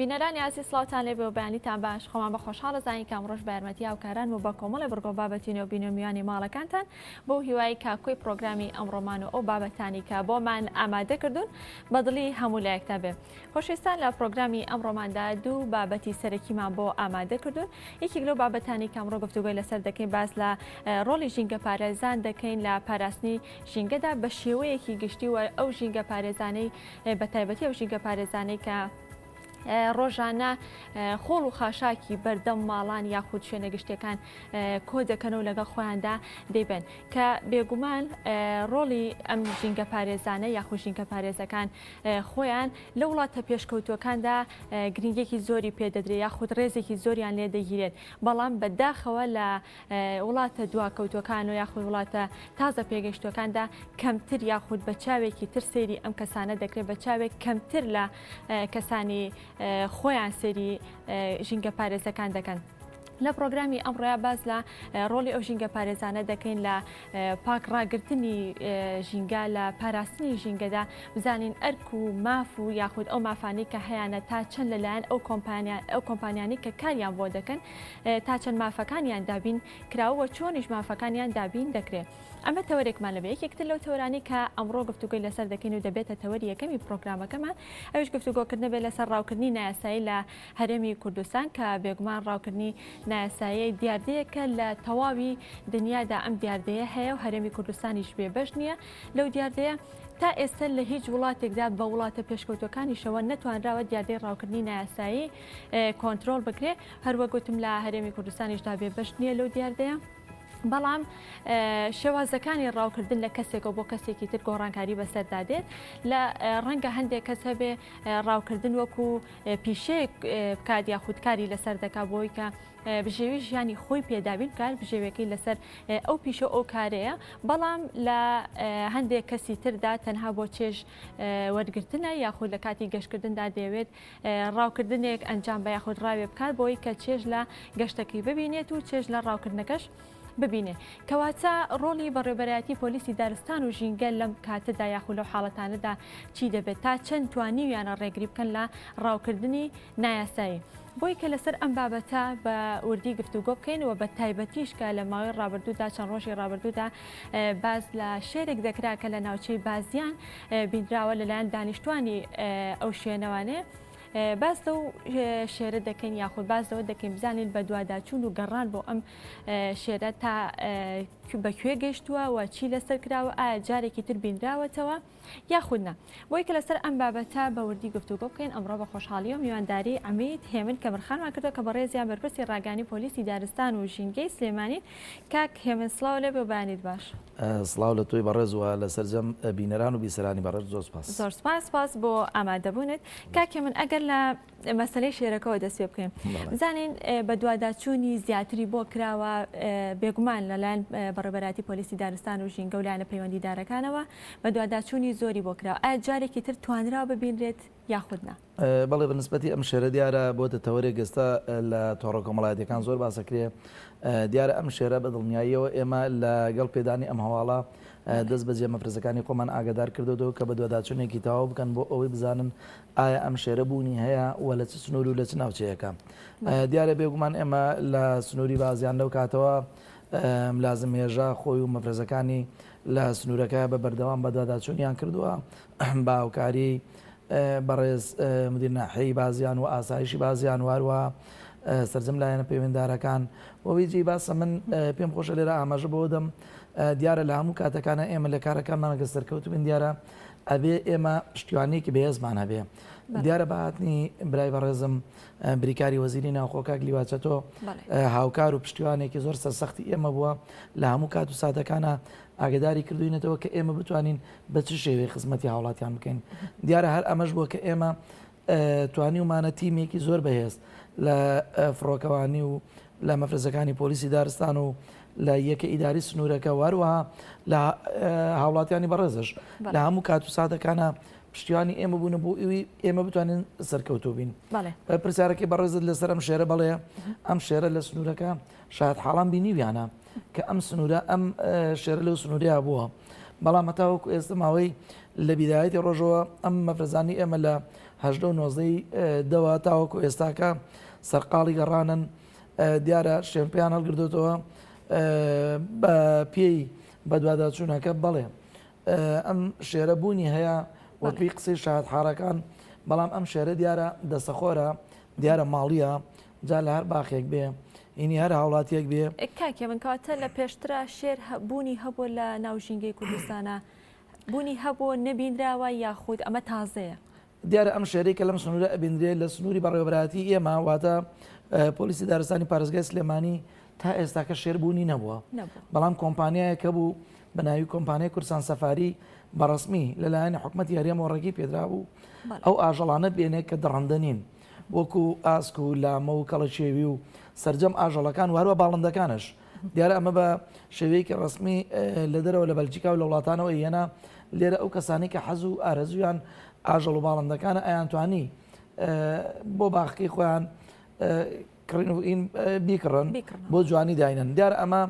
بینەرانی عزیز سڵاوتان لێبێ و بەیانیتان باش خۆمان بە خۆشحاڵە زانین کە ئەمڕۆژ بە یارمەتی هاوکاران و بە کۆمەڵی بڕگۆ بابەتین و بینومیانی ماڵەکانتان بۆ هیوای کاکۆی پرۆگرامی ئەمڕۆمان و ئەو بابەتانی کە بۆمان ئامادە کردوون بەدڵی هەموو لایەکتا بێ. خۆشویستان لە پرۆگرامی ئەمڕۆماندا دوو بابەتی سەرەکیمان بۆ ئامادە کردوون. یەکێک لەو بابەتانی کە ئەمڕۆ گفتوگۆی لەسەر دەکەین باس لە ڕۆڵی ژینگە پارێزان دەکەین لە پاراستنی ژینگەدا بە شێوەیەکی گشتی و ئەو ژینگە پارێزانەی بەتایبەتی ئەو ژینگە پارێزانەی کە ڕۆژانە خۆڵ و خاشاکی بەردەم ماڵان یاخود شوێنە گشتەکان کۆ دەکەن و لەگەڵ خۆیاندا دەیبن کە بێگومان ڕۆڵی ئەم ژینگە پارێزانە یاخود ژینگە پارێزەکان خۆیان لە وڵاتە پێشکەوتوەکاندا گرنگێکی زۆری پێدەدرێت یاخود ڕێزێکی زۆریان لێ دەگیرێت بەڵام بەداخەوە لە وڵاتە دواکەوتوەکان و یاخود وڵاتە تازە پێگەشتوەکاندا کەمتر یاخود بە چاوێکی تر سێری ئەم کەسانە دەکرێت بە چاوێک کەمتر لە کەسانی خۆیان سێری ژینگە پارێزەکان دەکەن. لە پرۆگرامی ئەمڕۆیە باز لە ڕۆڵی ئەو ژینگە پارێزانە دەکەین لە پاکڕاگرتنی ژینگە لە پاراستنی ژینگەدا بزانین ئەرک و ماف و یاخود ئەو مافانەی کە هەیەە تا چەند لەلایەن ئەو کۆمپانیانی کە کاریان بۆ دەکەن تا چەند مافەکانیان دابین کراوە چۆنیش مافەکانیان دابین دەکرێت. ئەمە تەوەرێکمان لەبێ یەکێکتر لەو تەوەرانی کە ئەمڕۆ گفتوگۆی لەسەر دەکەین و دەبێتە تەوەری یەکەمی پرۆگرامەکەمان ئەوش گفتوگۆکردن بێت لەسەر ڕاوکردنی نایاسایی لە هەرێمی کوردستان کە بێگومان ڕاوکردنی نایاسایی دیاردەیەکە لە تەواوی دنیادا ئەم دیاردەیە هەیە و هەرێمی کوردستانیش بێبەش نییە لەو دیاردەیە تا ئێستا لە هیچ وڵاتێکدا بە وڵاتە پێشکەوتەکانیشەوە نەتوانراوە دیاردەی ڕاوکردنی نایاسایی کۆنتترۆل بکرێ هەروەگوتم لە هەرێمی کوردستانیشدا بێبەش نییە لەو دیاردەیە. بەڵام شێوازەکانی ڕاوکردن لە کەسێکەوە بۆ کەسێکی تر گۆڕانکاری بەسەردادێت لە ڕەنگە هەندێک کەس هەبێ ڕاوکردن وەکو پیشەیەک بکات یا خودکاری لەسەر دەکا بۆی کە بژێوی ژیانی خۆی پێدابین کار بژێوەکەی لەسەر ئەو پیشە ئەو کارەیە بەڵام لە هەندێک کەسی تردا تەنها بۆ چێژ وەرگرتنە یاخود لە کاتی گەشتکردندا دەوێت ڕاوکردنێک ئەنجام بە یاخود ڕاوێ بکات بۆی کە چێژ لە گەشتەکەی ببینێت و چێژ لە ڕاوکردنەکەش ببینێ کەواتە ڕۆڵی بەڕێبەرایەتی پۆلیسی دارستان و ژینگە لەم کاتەدا یاخود لەو حاڵەتانەدا چی دەبێت تا چەند توانیویانە ڕێگری بکەن لە ڕاوکردنی نایاسایی. بۆی کە لەسەر ئەم بابەتە بە وردی گفتوگۆ بکەینەوە بە تایبەتیشکە لە ماوەی ڕابردوودا چەند ڕۆژی ڕابردوودا باز لە شێرێک دەکرا کە لە ناوچەی بازیان بینراوە لەلایەن دانیشتوانی ئەو شوێنەوانێ باز لەو شێرە دەکەین یاخود بازەوە دەکەین بزانین بە دوواداچوون و گەڕان بۆ ئەم شێرە تا بەکوێ گەشتووە و چی لەسەر کراوە ئایا جارێکی تر بینراوەتەوە یاخودنا. بۆی کە لەسەر ئەم بابەتە بە وردی گفتوگۆ بکەین ئەمڕۆ بە خۆشحاڵی و میوانداری ئەمید هێمن کە بەرخانمان کردو کە بەڕێزیان بەرپرسی ڕاگانی پۆلیسی دارستان و ژینگەی سلێمانی کاک هێمن سڵاو لێ بێ بەیانیت باش. سڵاو لە تۆی بەڕێزوە لە سەرجەم بینەران و بیسەرانی بەڕێز زۆر سپاس. زۆر سپاس بۆ ئامادەبوونت. کاک هێمن ئەگەر لە مەسەلەی شێرەکەەوە دەست پێ بکەین بزانین بە دوواداچوونی زیاتری بۆ کراوە بێگومان لەلایەن بەڕێبەراتی پۆلیسی دارستان و ژینگە و لایەنە پەیوەندیدارەکانەوە بە دوواداچوونی زۆری بۆ کراوە ئایا جارێکی تر توانراوە ببینرێت یاخودنا. بەڵێ بەنسبەتی ئەم شێرە دیارە بۆتە تەوەرێک ئێستا لە تۆڕە کۆمەڵایەتیەکان زۆر باسەکرێ دیارە ئەم شێرە بە دڵنیاییەوە ئێمە لەگەڵ پێدانی ئەم هەواڵە دەست بە جێمەفرزەکانی خۆمان ئاگادار کردەوە کە بە دوواداچوونێکی تەواو بکەن بۆ ئەوەی بزانن ئایا ئەم شێرە بوونی هەیە و لە چ سنوور و لە چ ناوچەیەەکە. دیارە بێگومان ئێمە لە سنووری بازیان لەو کاتەوە لازم هێژا خۆی و مەفرزەکانی لە سنوورەکە بە بەردەوام بە دوواداچوونیان کردووە باوکاری بەڕێز مدیر ناحەیەی بازیان و ئاسایشی بازیان واروە سەرجەم لایەنە پەیوەنددارەکان وەوەیجی باسە من پێم خۆشە لێرە ئاماژە بۆ دەم دیارە لە هەموو کاتەکانە ئێمە لە کارەکانمانەگە سەرکەوت بن دیارە ئەبێ ئێمە شتیوانەیەکی بەهێزمان هەبێ دیارە بەهاتنی برای بەڕێزم بریکاری وەزیری ناوخۆکاک لیواچەتۆ هاوکار و پشتیوانێکی زۆر سەرسەختی ئێمە بووە لە هەموو کات و ساتەکانە ئاگداری کردوینەتەوە کە ئێمە بتوانین بە چ شێوەیە خزمەتی هاوڵاتیان بکەین. دیارە هەر ئەمەش بووە کە ئێمە توانیومانە تیمێکی زۆر بەهێز لە فڕۆکەوانی و لە مەفرزەکانی پۆلیسی دارستان و لە یەکە ئیداری سنوورەکە واروەها لە هاوڵاتیانی بەڕێزش لە هەموو کات و ساتەکانە پشتیوانی ئێمە بوون بۆ ئەوی ئێمە بتوانین سەرکەوتوو بین. پرسیارەکەی بەڕێزت لەسەر ئەم شێرە بەڵێ ئەم شێرە لە سنوورەکە شاید حاڵان بینیویانە کە ئەم سنوورە ئەم شێرە لەو سنوورەیە بووە بەڵام هەتاوەکو ئێستا ماوەی لە بیدایەتی ڕۆژەوە ئەم مەفرەزانی ئێمە لە هەژدە و نۆزدەی دەوە تاوەکو ئێستاکە سەرقاڵی گەڕانن دیارە شێمپیان هەڵگردوێتەوە بە پێی بەدواداچوونەکە بەڵێ ئەم شێرە بوونی هەیە وەپی قسەی شاهد حارەکان بەڵام ئەم شێرە دیارە دەسەخۆرە دیارە ماڵیە جا لە هەر باخێک بێ ئینی هەر هاوڵاتیەک بێ کاکێ من کاتە لە پێشترا شێر بوونی هەبوو لە ناوژینگەی کوردستانە بوونی هەبوو نەبینراوە یاخود ئەمە تازەیە دیارە ئەم شێرێکە لەم سنوورە ئەبیندرێت لە سنووری بەڕێوەبراتی ئێمە واتە پۆلیسی دارستانی پارێزگای سلێمانی تا ئێستاکە شێربوونی نەبووە بەڵام کۆمپانیایەکە بوو بە ناوی کۆمپانیای کورسان سەفاری بەڕسمی لەلایەنی حکوومەتی یاریە مۆڕەگی پێدرا بوو ئەو ئاژەڵانە بێنێت کە دڕەندە نین وەکو ئاسک و لامە و کەڵەچێوی و سەرجەم ئاژەڵەکان واروە باڵندەکانش دیارە ئەمە بە شێوەیەکی ڕسمی لە دەرەوە لە بەلجیکا و لە وڵاتانەوە یەنە لێرە ئەو کەسانی کە حەز و ئارەزویان ئاژەڵ و باڵندەکانە ئەیانتوانی بۆ باخەکەی خۆیان کڕین و ئین بیکڕن بۆ جوانی داینن دیارە ئەمە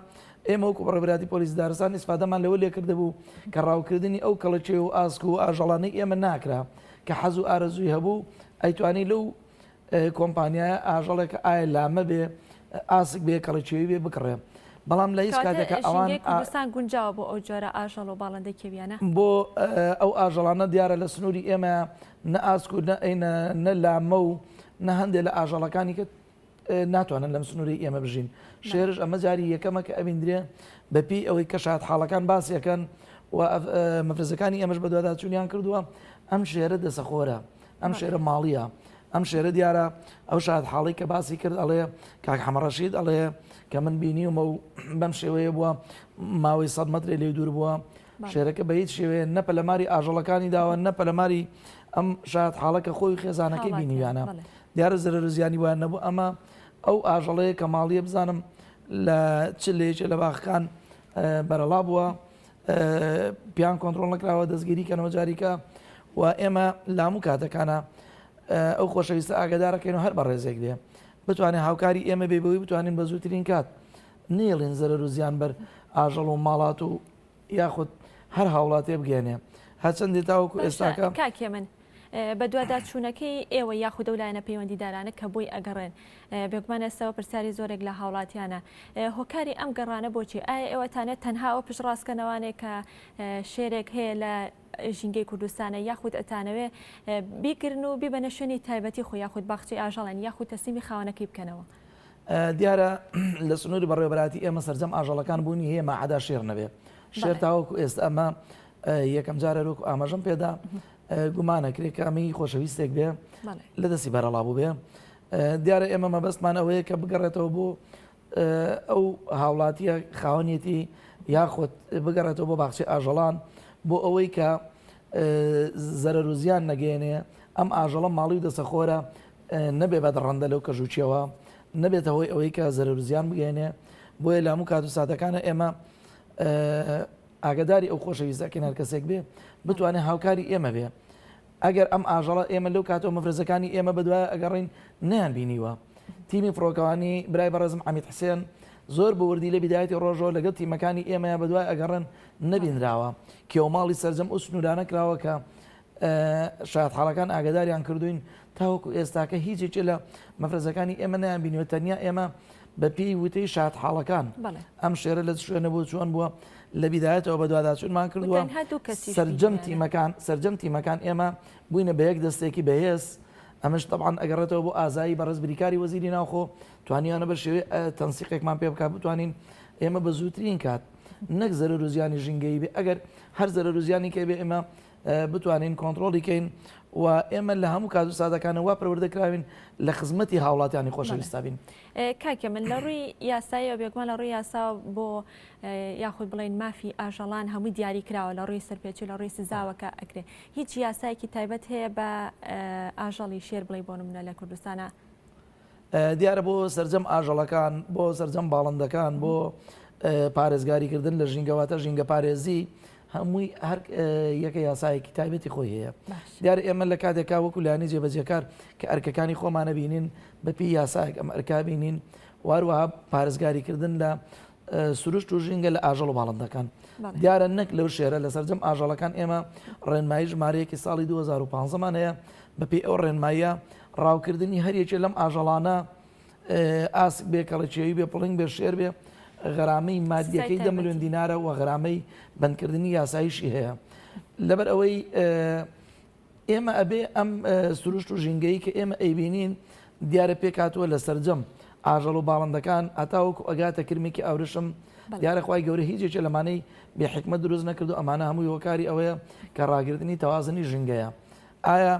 ئێمە وەکو بەڕێوەبراتی پۆلیسی دارستان ئیسفادەمان لەوە لێ کردبوو کە ڕاوکردنی ئەو کەڵەچێ و ئاسک و ئاژەڵانەی ئێمە ناکرا کە حەز و ئارەزوی هەبوو ئەیتوانی لەو کۆمپانیایە ئاژەڵێکە ئایا لامە بێ ئاسک بێ کەڵەچێوی بێ بکڕێ بەڵام لە هیچ کاتێکە ئەوان کوردستان گونجاوە بۆ ئەو جۆرە ئاژەڵ و باڵندەی کێویانە بۆ ئەو ئاژەڵانە دیارە لە سنووری ئێمە نە ئاسک و نە لامە و نە هەندێک لە ئاژەڵەکانی کە ناتوانن لەم سنووری ئێمە بژین شێرش ئەمە جاری یەکەمە کە ئەبیندرێ بەپی ئەوەی کە شاد حاڵەکان باسیەکەن و مەفرزەکانی ئەمەش بە دوواداچوونیان کردووە ئەم شێرە دەسەخۆرە ئەم شێرە ماڵیە ئەم شێرە دیارە ئەو شاد حاڵی کە باسی کرد ئەڵێ کاک حەمەڕەشید ئەڵێ کە من بینیومە و بەم شێوەیە بووە ماوەی 100 مەترێ لێ دوور بووە شێرەکە بە هیچ شێوەیە نە پەلەماری ئاژەڵەکانی داوە نە پەلەماری ئەم شاد حاڵەکە خۆی خێزانەکەی بینیویانە دیارە زەرەر و زیانی وایان نەبوو ئەمە ئەو ئاژەڵەیە کە ماڵیە بزانم لە چ لێچە لە باخەکان بەرەڵا بووە پیان کۆنتترۆل نەکراوە دەستگیری کەنەوە جاریکە و ئێمە لاموو کاتەکانە ئەو خۆشەویستە ئاگدارەکەین و هەر بە ڕێزێک دێ بتوانێت هاوکاری ئێمە بێبەوەی بتوانین بە زووترین کات نێڵین زەرەر و زیان بەر ئاژەڵ و ماڵات و یاخود هەر هاوڵاتێ بگەێنێ هەچەندێ تاوەکو ئێستاکە کاکێ من بە دوواداچوونەکەی ئێوە یاخود ئەو لایەنە پەیوەندیدارانە کە بۆی ئەگەڕێن بێگومانە ئێستاوە پرسیاری زۆرێک لە هاوڵاتیانە هۆکاری ئەم گەڕانە بۆچی ئایا ئێوەتانێت تەنها ئەو پشتڕاستکەنەوانێک کە شێرێک هەیە لە ژینگەی کوردستانە یاخود ئەتانەوێ بیگرن و بیبەنە شوێنی تایبەتی خۆ یاخود باخچەی ئاژەڵان یاخود تەسلیمی خاوەنەکەی بکەنەوە دیارە لە سنووری بەڕێوەبراتی ئێمە سەرجەم ئاژەڵەکان بوونی هەیە ماعەدا شێر نەبێ شێر تاوەکو ئێستا ئەمە یەکەم جارە ڕووک ئاماژەم پێدا گومانەکرێت کە ئەمەی خۆشەویستێک بێ لە دەستی بەرەڵا بوو بێ دیارە ئێمە مەبەستمان ئەوەیە کە بگەڕێتەوە بۆ ئەو هاوڵاتیە خاوەنیەتی یاخود بگەڕێتەوە بۆ باخچەی ئاژەڵان بۆ ئەوەی کە زەرەر و زیان نەگەێنێ ئەم ئاژەڵە ماڵی و دەسەخۆرە نەبێ بە دڕەندە لەو کەژووچیەوە نەبێتە هۆی ئەوەی کە زەرەر و زیان بگەێنێ بۆیە لاموو کات و ساتەکانە ئێمە ئاگداری ئەو خۆشەویستەکەی هەر کەسێک بێ بتوانێت هاوکاری ئێمە بێ ئەگەر ئەم ئاژەڵە ئێمە لەو کاتەوە مەفرزەکانی ئێمە بەدوای ئەگەڕین نیان بینیوە تیمی فڕۆکەوانی برای بەڕێزم حەمید حسێن زۆر بە وردی لە بیدایەتی ڕۆژەوە لەگەڵ تیمەکانی ئێمەیە بەدوای ئەگەڕن نەبینراوە کێوەماڵی سەرجەم ئەو سنوورانە کراوە کە شاید حاڵەکان ئاگداریان کردوین تاوەکو ئێستاکە هیچێکی لە مەفرزەکانی ئێمە نیان بینیوە تەنیا ئێمە بە پێی وتەی شاد حاڵەکان ئەم شێرە لە شوێنە بۆ چۆن بووە لە بیدایەتەوە بە دوواداچوونمان کردووە سەرجەم تیمەکان ئێمە بووینە بە یەک دەستێکی بەهێز ئەمەش طبعاً ئەگەڕێتەوە بۆ ئازایی بەڕێز بریکاری وەزیری ناوخۆ توانیانە بە شێوەیە تەنسیقێکمان پێ بکات بتوانین ئێمە بە زووترین کات نەک زەرەر و زیانی ژینگەی بێ ئەگەر هەر زەرەر و زیانی کێ بێ ئێمە بتوانین کۆنتترۆلی کەین و ئێمە لە هەموو کات و سادەکانەوە پەروەردەکراوین لە خزمەتی هاوڵاتیانی خۆشەویستا بین. کاکە من لە ڕووی یاساییەوە بێگومان لە ڕووی یاسا بۆ یاخود بڵێن مافی ئاژەڵان هەمووی دیاری کراوە لە ڕووی سەرپێچی لە ڕووی سزاوەکە ئەکرێ هیچ یاسایەکی تایبەت هەیە بە ئاژەڵی شێر بڵێ بۆ نمونە لە کوردستانە دیارە بۆ سەرجەم ئاژەڵەکان بۆ سەرجەم باڵندەکان بۆ پارێزگاریکردن لە ژینگەواتە ژینگە پارێزی هەمووی هەر یەکە یاسایەکی تایبەتی خۆی هەیە دیارە ئێمە لە کاتێکا وەکو لایەنی جێبەجێکار کە ئەرکەکانی خۆمانە بینین بەپی یاسایەک ئەم ئەرکا بینین واروەها پارێزگاریکردن لە سروشت و ژینگە لە ئاژەڵ و باڵندەکان دیارە نەک لەو شێرە لە سەرجەم ئاژەڵەکان ئێمە ڕێنمایی ژمارەیەکی ساڵی 2015مان هەیە بەپێی ئەو ڕێنماییە ڕاوکردنی هەریەکێ لەم ئاژەڵانە ئاسک بێ کەڵەچێوی بێ پڵنگ بێ شێر بێ غەرامەی مادیەکەی 10 ملیۆن دینارە و غەرامەی بەندکردنی یاساییشی هەیە لەبەر ئەوەی ئێمە ئەبێ ئەم سروشت و ژینگەی کە ئێمە ئەیبینین دیارە پێک هاتووە لە سەرجەم ئاژەڵ و باڵندەکان ئەتاوەکو ئەگاتە کرمێکی ئاورشم دیارەخوای گەورە هیچێکە لەمانەی بێ حکمە دروست نەکرد و ئەمانە هەمووی هۆکاری ئەوەیە کە ڕاگررتنی تەوازنی ژینگەیە ئایا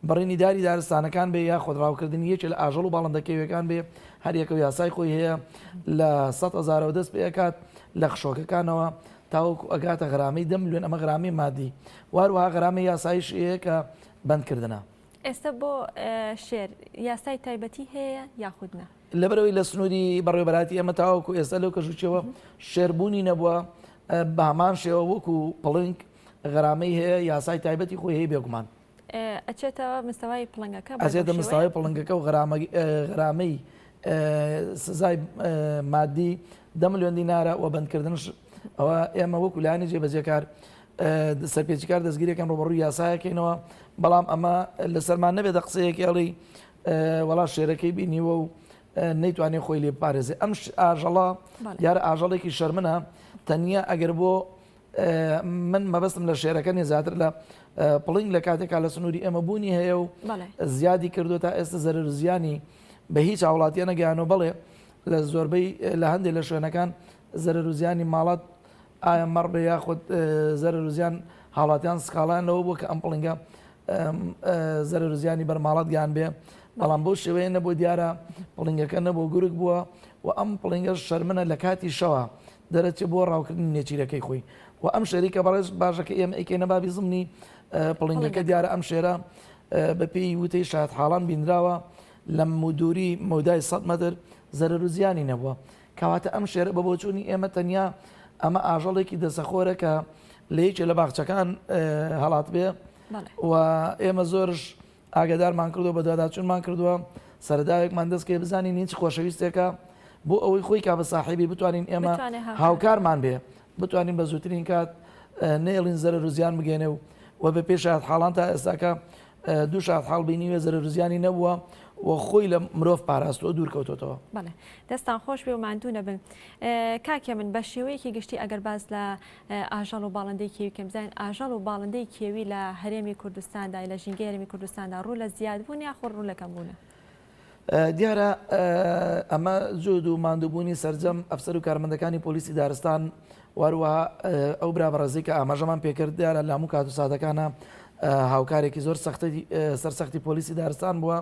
بڕینی داری دارستانەکان بێ یا خۆدراوکردنی یەکێ لە ئاژەڵ و باڵندەکەویەکان بێ هەریەکە و یاسای خۆی هەیە لە 100,000 دەست پێکات لە خشۆکەکانەوە تاوەکو ئەگاتە غرامەی 10 ملیۆن ئەمە غرامی مادی واروها غرامی یاسایش هەیە کە بەندکردنە ئێستا بۆ شێر یاسای تایبەتی هەیە یاخودنا لەبەرەوەی لە سنووری بەڕێوەبەراتی ئەمە تاوەکو ئێستا لەو کەژوچەوە شێربوونی نەبووە بە هەمان شێوە وەکو پڵنگ غرامەی هەیە یاسای تایبەتی خۆی هەیە بێگومان ئەچێتەوە مستەوای پڵنگەکە ئەچێتە مستەوای پڵنگەکە و غرامەی سزای مادی 10 ملیۆن دینارە و بەندکردنش ئەوە ئێمە وەکو لایەنی جێبەجێکار سەرپێچیکار دەستگیریەکەم ڕۆبەڕووی یاسایەکەینەوە بەڵام ئەمە لەسەرمان نەبێت قسەیەکی ئەڵی وەڵا شێرەکەی بینیوە و نەیتوانێت خۆی لێ پارێزێ ئەم ئاژەڵە یارە ئاژەڵێکی شەرمنە تەنیا ئەگەر بۆ من مەبەستم لە شێرەکە نێزیاتر لە پڵنگ لە کاتێکا لە سنووری ئێمە بوونی هەیە و زیادی کردو تا ئێستا زەرر زیانی بە هیچ هاوڵاتیە نەگەیانەوە بڵێ لە زۆربەی لە هەندێک لە شوێنەکان زەرر زیانی ماڵات ئایا مەڕ بە یاخود زەرر زیان هاوڵاتیان سکاڵانەوە بووە کە ئەم پڵنگە زەرر زیانی بەرماڵات گیان بێ بەڵام بۆ شێوەیە نەبوو دیارە پڵنگەکە نەبوو گورگ بووە و ئەم پڵنگە شەرمنە لە کاتی شەوە دەرەچێت بۆ ڕاوکردنی نێچیرەکەی خۆی و ئەم شەریکە بەڕێز باشەکە ئێمە ئەیکەینە بابی زمنی پڵنگەکە دیارە ئەم شێرە بەپێی وتەی شایەت حاڵان بینراوە لە مودوری مەودای 100 مەتر زەرر و زیانی نەبووە کەواتە ئەم شێرە بە بۆچوونی ئێمە تەنیا ئەمە ئاژەڵێکی دەسەخۆرە کە لە یەکێ لە باخچەکان هەڵات بێ و ئێمە زۆرش ئاگدارمان کردو بە دوواداچوونمان کردووە سەرداوێکمان دەستکەی بزانین هیچ خۆشەویستێکە بۆ ئەوەی خۆی کا بە ساحیبی بتوانین ئێمە هاوکارمان بێ بتوانین بە زووترین کات نێڵین زەرر و زیان بگەێنێ و بە پێش شایەت حاڵان تا ئێستاکە دوو شایەت حاڵ بینیوێ زەرر و زیانی نەبووە و خۆی لە مرۆڤ پاراستەوە دوورکەوتەوە. بەڵێ دەستان خۆش بێ و ماندوو نەبن. کاکە من بە شێوەیەکی گشتی ئەگەر باز لە ئاژەڵ و باڵندەی کێوی کەم بزانین ئاژەڵ و باڵندەی کێوی لە هەرێمی کوردستاندا لە ژینگەی هەرێمی کوردستاندا ڕوو لە زیادبوون یاخۆ ڕوو لە کەمبوونە؟ دیارە ئەمە جۆد و ماندووبوونی سەرجەم ئەفسەر و کارمەندەکانی پۆلیسی دارستان واروەها ئەو برابەڕێزی کە ئاماژەمان پێکرد دیارە لە هەموو کات و سادەکانە هاوکارێکی زۆر سەرسەختی پۆلیسی دارستان بووە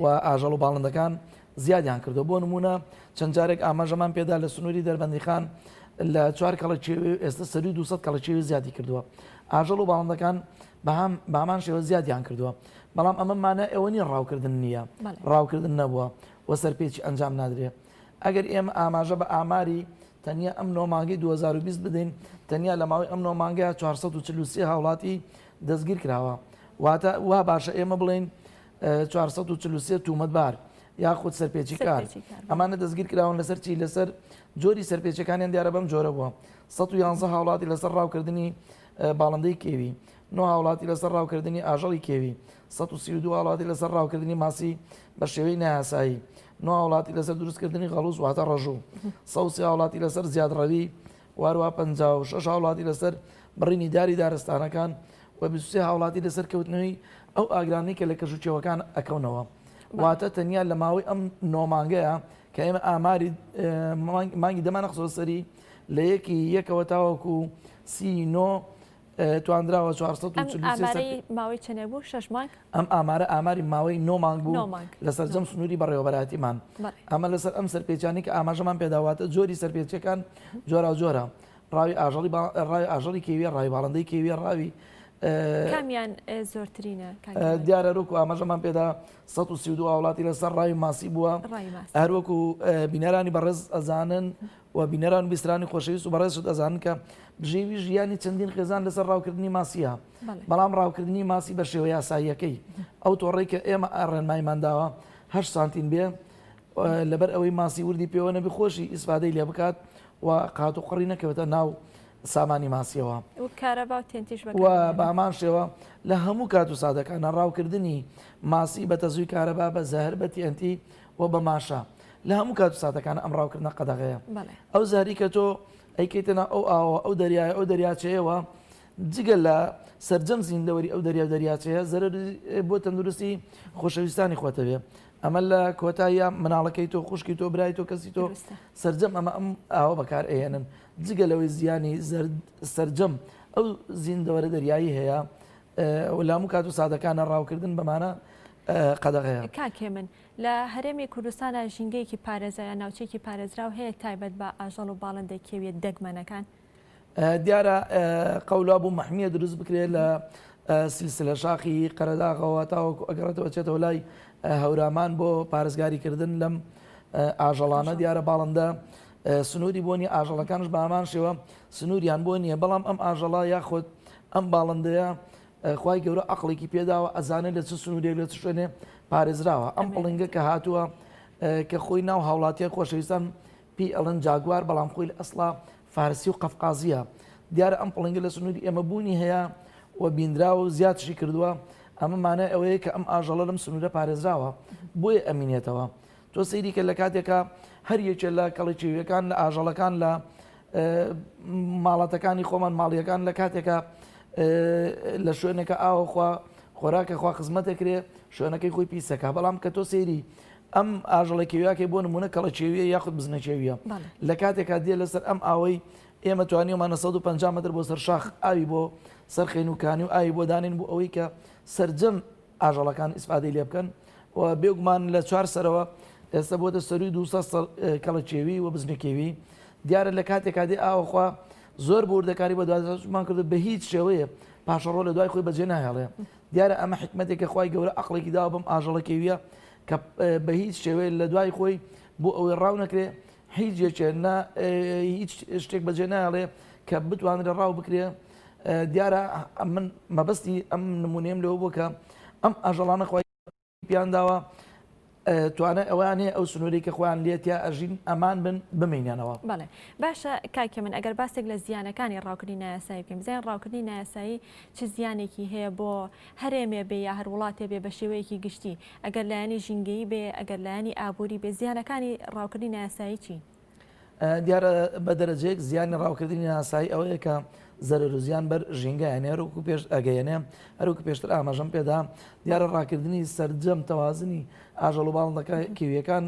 و ئاژەڵ و باڵندەکان زیادیان کردو بۆ نمونە چەند جارێک ئاماژەمان پێدا لە سنووری دەربەندیخان لە 4 کەڵەچێوی ئێستا سەری 200 کەڵەچێوی زیادی کردووە ئاژەڵ و باڵندەکان بە هەمان شێوە زیادیان کردووە بەڵام ئەمەمانە ئەوە نی ڕاوکردن نییە ڕاوکردن نەبووە و سەرپێکی ئەنجام نادرێت ئەگەر ئێمە ئاماژە بە ئاماری تەنیا ئەم نۆمانگەی 2020 بدەین تەنیا لە ماوەی ئەم نۆمانگەیە 443 هاوڵاتی دەستگیر کراوە واتە وا باشە ئێمە بڵێن 443 تومەتبار یاخود سەرپێکی کار ئەمانە دەستگیر کراون لەسەر چی لەسەر جۆری سەرپێچەکانیان دیارە بەم جۆرە بووە 111 هاوڵاتی لەسەر ڕاوکردنی باڵندەی کێوی 9 هاوڵاتی لەسەر ڕاوکردنی ئاژەڵی کێوی 132 هاوڵاتی لەسەر ڕاوکردنی ماسی بە شێوەی نایاسایی 9 هاوڵاتی لەسەر دروستکردنی غەڵوز واتە ڕەژوو 130 هاوڵاتی لەسەر زیادڕەوی وارووا 56 هاوڵاتی لەسەر بڕینی داری دارستانەکان و 23 هاوڵاتی لەسەر کەوتنەوەی ئەو ئاگرانی کە لە کەژوچێوەکان ئەکەونەوە واتە تەنیا لە ماوەی ئەم نۆمانگەیە کە ئێمە ئاماری مانگی دەمانە قسۆ سەری لە یەکەوە تاوەکو 39 تواندراوە 443 ماوەی چەنێ بوو 6 مانگ ئەم ئامارە ئاماری ماوەی 9 مانگ بوو لەسەر جەم سنووری بەڕێوەبەراتیمان ئەمە لەسەر ئەم سەرپێچانی کە ئاماژەمان پێداواتە جۆری سەرپێچەکان جۆرا جۆرە ڕاوی ئاژەڵی کێوی ڕاوی باڵندەی کێوی ڕاوی کامیان زۆرترینە دیارە ڕووک و ئاماژەمان پێدا 132 وڵاتی لەسەر ڕاوی ماسی بووە هەروەکو بینەرانی بەڕێز ئەزانن و بینەران بیسترانی خۆشەویست و بەڕێزت ئەزانن کە بژێوی ژیانی چەندین خێزان لەسەر ڕاوکردنی ماسیە بەڵام ڕاوکردنی ماسی بە شێوە یاساییەکەی ئەو تۆڕێی کە ئێمە ڕێنمایمانداوە 8 سانتیم بێ لەبەر ئەوەی ماسی وردی پێوە نەبی خۆشی ئیسفادەی لێ بکات و قات و قڕی نەکەوێتە ناو سامانی ماسیەوە و بامان شێوە لە هەموو کات و سادەکانە ڕاوکردنی ماسی بە تەزووی کارەبا بە زەهر بە TNT و بە ماشە لە هەموو کات و سادەکانە ئەم ڕاوکردنە قەدەغەیە ئەو زاری کە تۆ ئەیکەیتەنە ئەو ئاوە ئەو دەریایە ئەو دەریاچەیەوە جگە لە سەرجەم زیندەوەری ئەو دەریا و دەریاچەیە زەرەر بۆ تەندروستی خۆشەویستانی خۆتەوێ ئەمە لە کۆتاییە مناڵەکەی تۆ خوشکی تۆ برای تۆ کەسی تۆ سەرجەم ئەمە ئەم ئاوە بەکار ئەهێنن جگە لەوەی زیانی سەرجەم ئەو زیندەوەرە دەریایی هەیە لە هەموو کات و سادەکانە ڕاوکردن بەمانە قەدەغەیە. کاکێ من لە هەرێمی کوردستانە ژینگەیەکی پارێزە ناوچێکی پارێزراو هەیە تایبەت بە ئاژەڵ و باڵندەی کێویە دەگمەنەکان دیارە قەولا بوو مەحمیە دروست بکرێت لە سلسلە شاخی قەرەداغەوە تاوەکو ئەگەڕێتەوە چێتەوە لای هەورامان بۆ پارێزگاریکردن لەم ئاژەڵانە دیارە باڵندە سنووری بۆ نیە ئاژەڵەکانش بامان شێوە سنووریان بۆ نییە بەڵام ئەم ئاژەڵا یاخۆت ئەم باڵندەیە خوای گەورە عەقڵێکی پێداوە ئەزانێت لە چ سنوورێک لە چ شوێنێ پارێزراوە ئەم پڵنگە کە هاتووە کە خۆی ناو هاوڵاتیە خۆشەویستان پێی ئەڵەن جاگوار بەڵام خۆی لە ئەسڵا فارسی و قەفقازیە دیارە ئەم پڵنگە لە سنووری ئێمە بوونی هەیە و بیندراوە و زیاتشی کردووە ئەمە مانای ئەوەیە کە ئەم ئاژەڵە لەم سنوورە پارێزراوە بۆیە ئەمینێتەوە تۆ سەیری کە لە کاتێکە هەر یەکێ لە کەڵەکیویەکان لە ئاژەڵەکان لە ماڵەتەکانی خۆمان ماڵیەکان لە کاتێکە لە شوێنێکە ئاوەخوا خۆراکە خوا خزمەتەکرێ شوێنەکەی خۆی پیسەکە بەڵام کە تۆ سەیری ئەم ئاژەڵێکیویاکەی بۆ نمونە کەڵەکیویە یاخود بزنەکێویە لە کاتێکا دێ لەسەر ئەم ئاوەی ئێمە توانیومانە 150 متر بۆ سەر شاخ ئاوی بۆ سەر خێنوکانی و ئاوی بۆ دانین بوو ئەوەی کە سەرجەم ئاژەڵەکان ئیسفادەی لێ بکەن و بێگومان لە چوار سەرەوە ئێستا بۆتە سەروی 200 کەڵەکێوی و بزنەکێوی دیارە لە کاتێکا دێ ئاوەخوا زۆر بوردەکاری بە دوازمان کردو بە هیچ شێوەیە پاشەڕۆ لە دوای خۆی بەجێ ناهێڵێ دیارە ئەمە حکمەتێکە خوای گەورە عەقڵێکی داوە بەم ئاژەڵەکێویە کە بە هیچ شێوەیە لە دوای خۆی بۆ ئەوەی ڕاو نەکرێ هیچ یەکێ هیچ شتێک بەجێ نایڵێ کە بتوانرێ ڕاو بکرێ دیارە من مەبەستی ئەم نمونەیەم لەوە بوو کە ئەم ئاژەڵانە خوای پیان داوە توانە ئەوانێ ئەو سنووری کە خۆیان لێتیا ئەژین ئەمان بن بمێنیانەوە. بەڵێ باشە کاکە من ئەگەر باسێک لە زیانەکانی ڕاوکردنی نایاسایی بکەین بزانین ڕاوکردنی نایاسایی چ زیانێکی هەیە بۆ هەرێمێ بێ یا هەر وڵاتێ بێ بە شێوەیەکی گشتی ئەگەر لایەنی ژینگەیی بێ ئەگەر لایەنی ئابووری بێ زیانەکانی ڕاوکردنی نایاسایی چی؟ دیارە بە دەرەجەیەک زیانی ڕاوکردنی نایاسایی ئەوەیە کە زەرەر و زیان بەر ژینگەیانێ هەروکو پێش ئەگەیەنێ هەروکو پێشتر ئاماژەم پێدا دیارە ڕاکردنی سەرجەم تەوازنی ئاژەڵ و باڵندەکە کێویەکان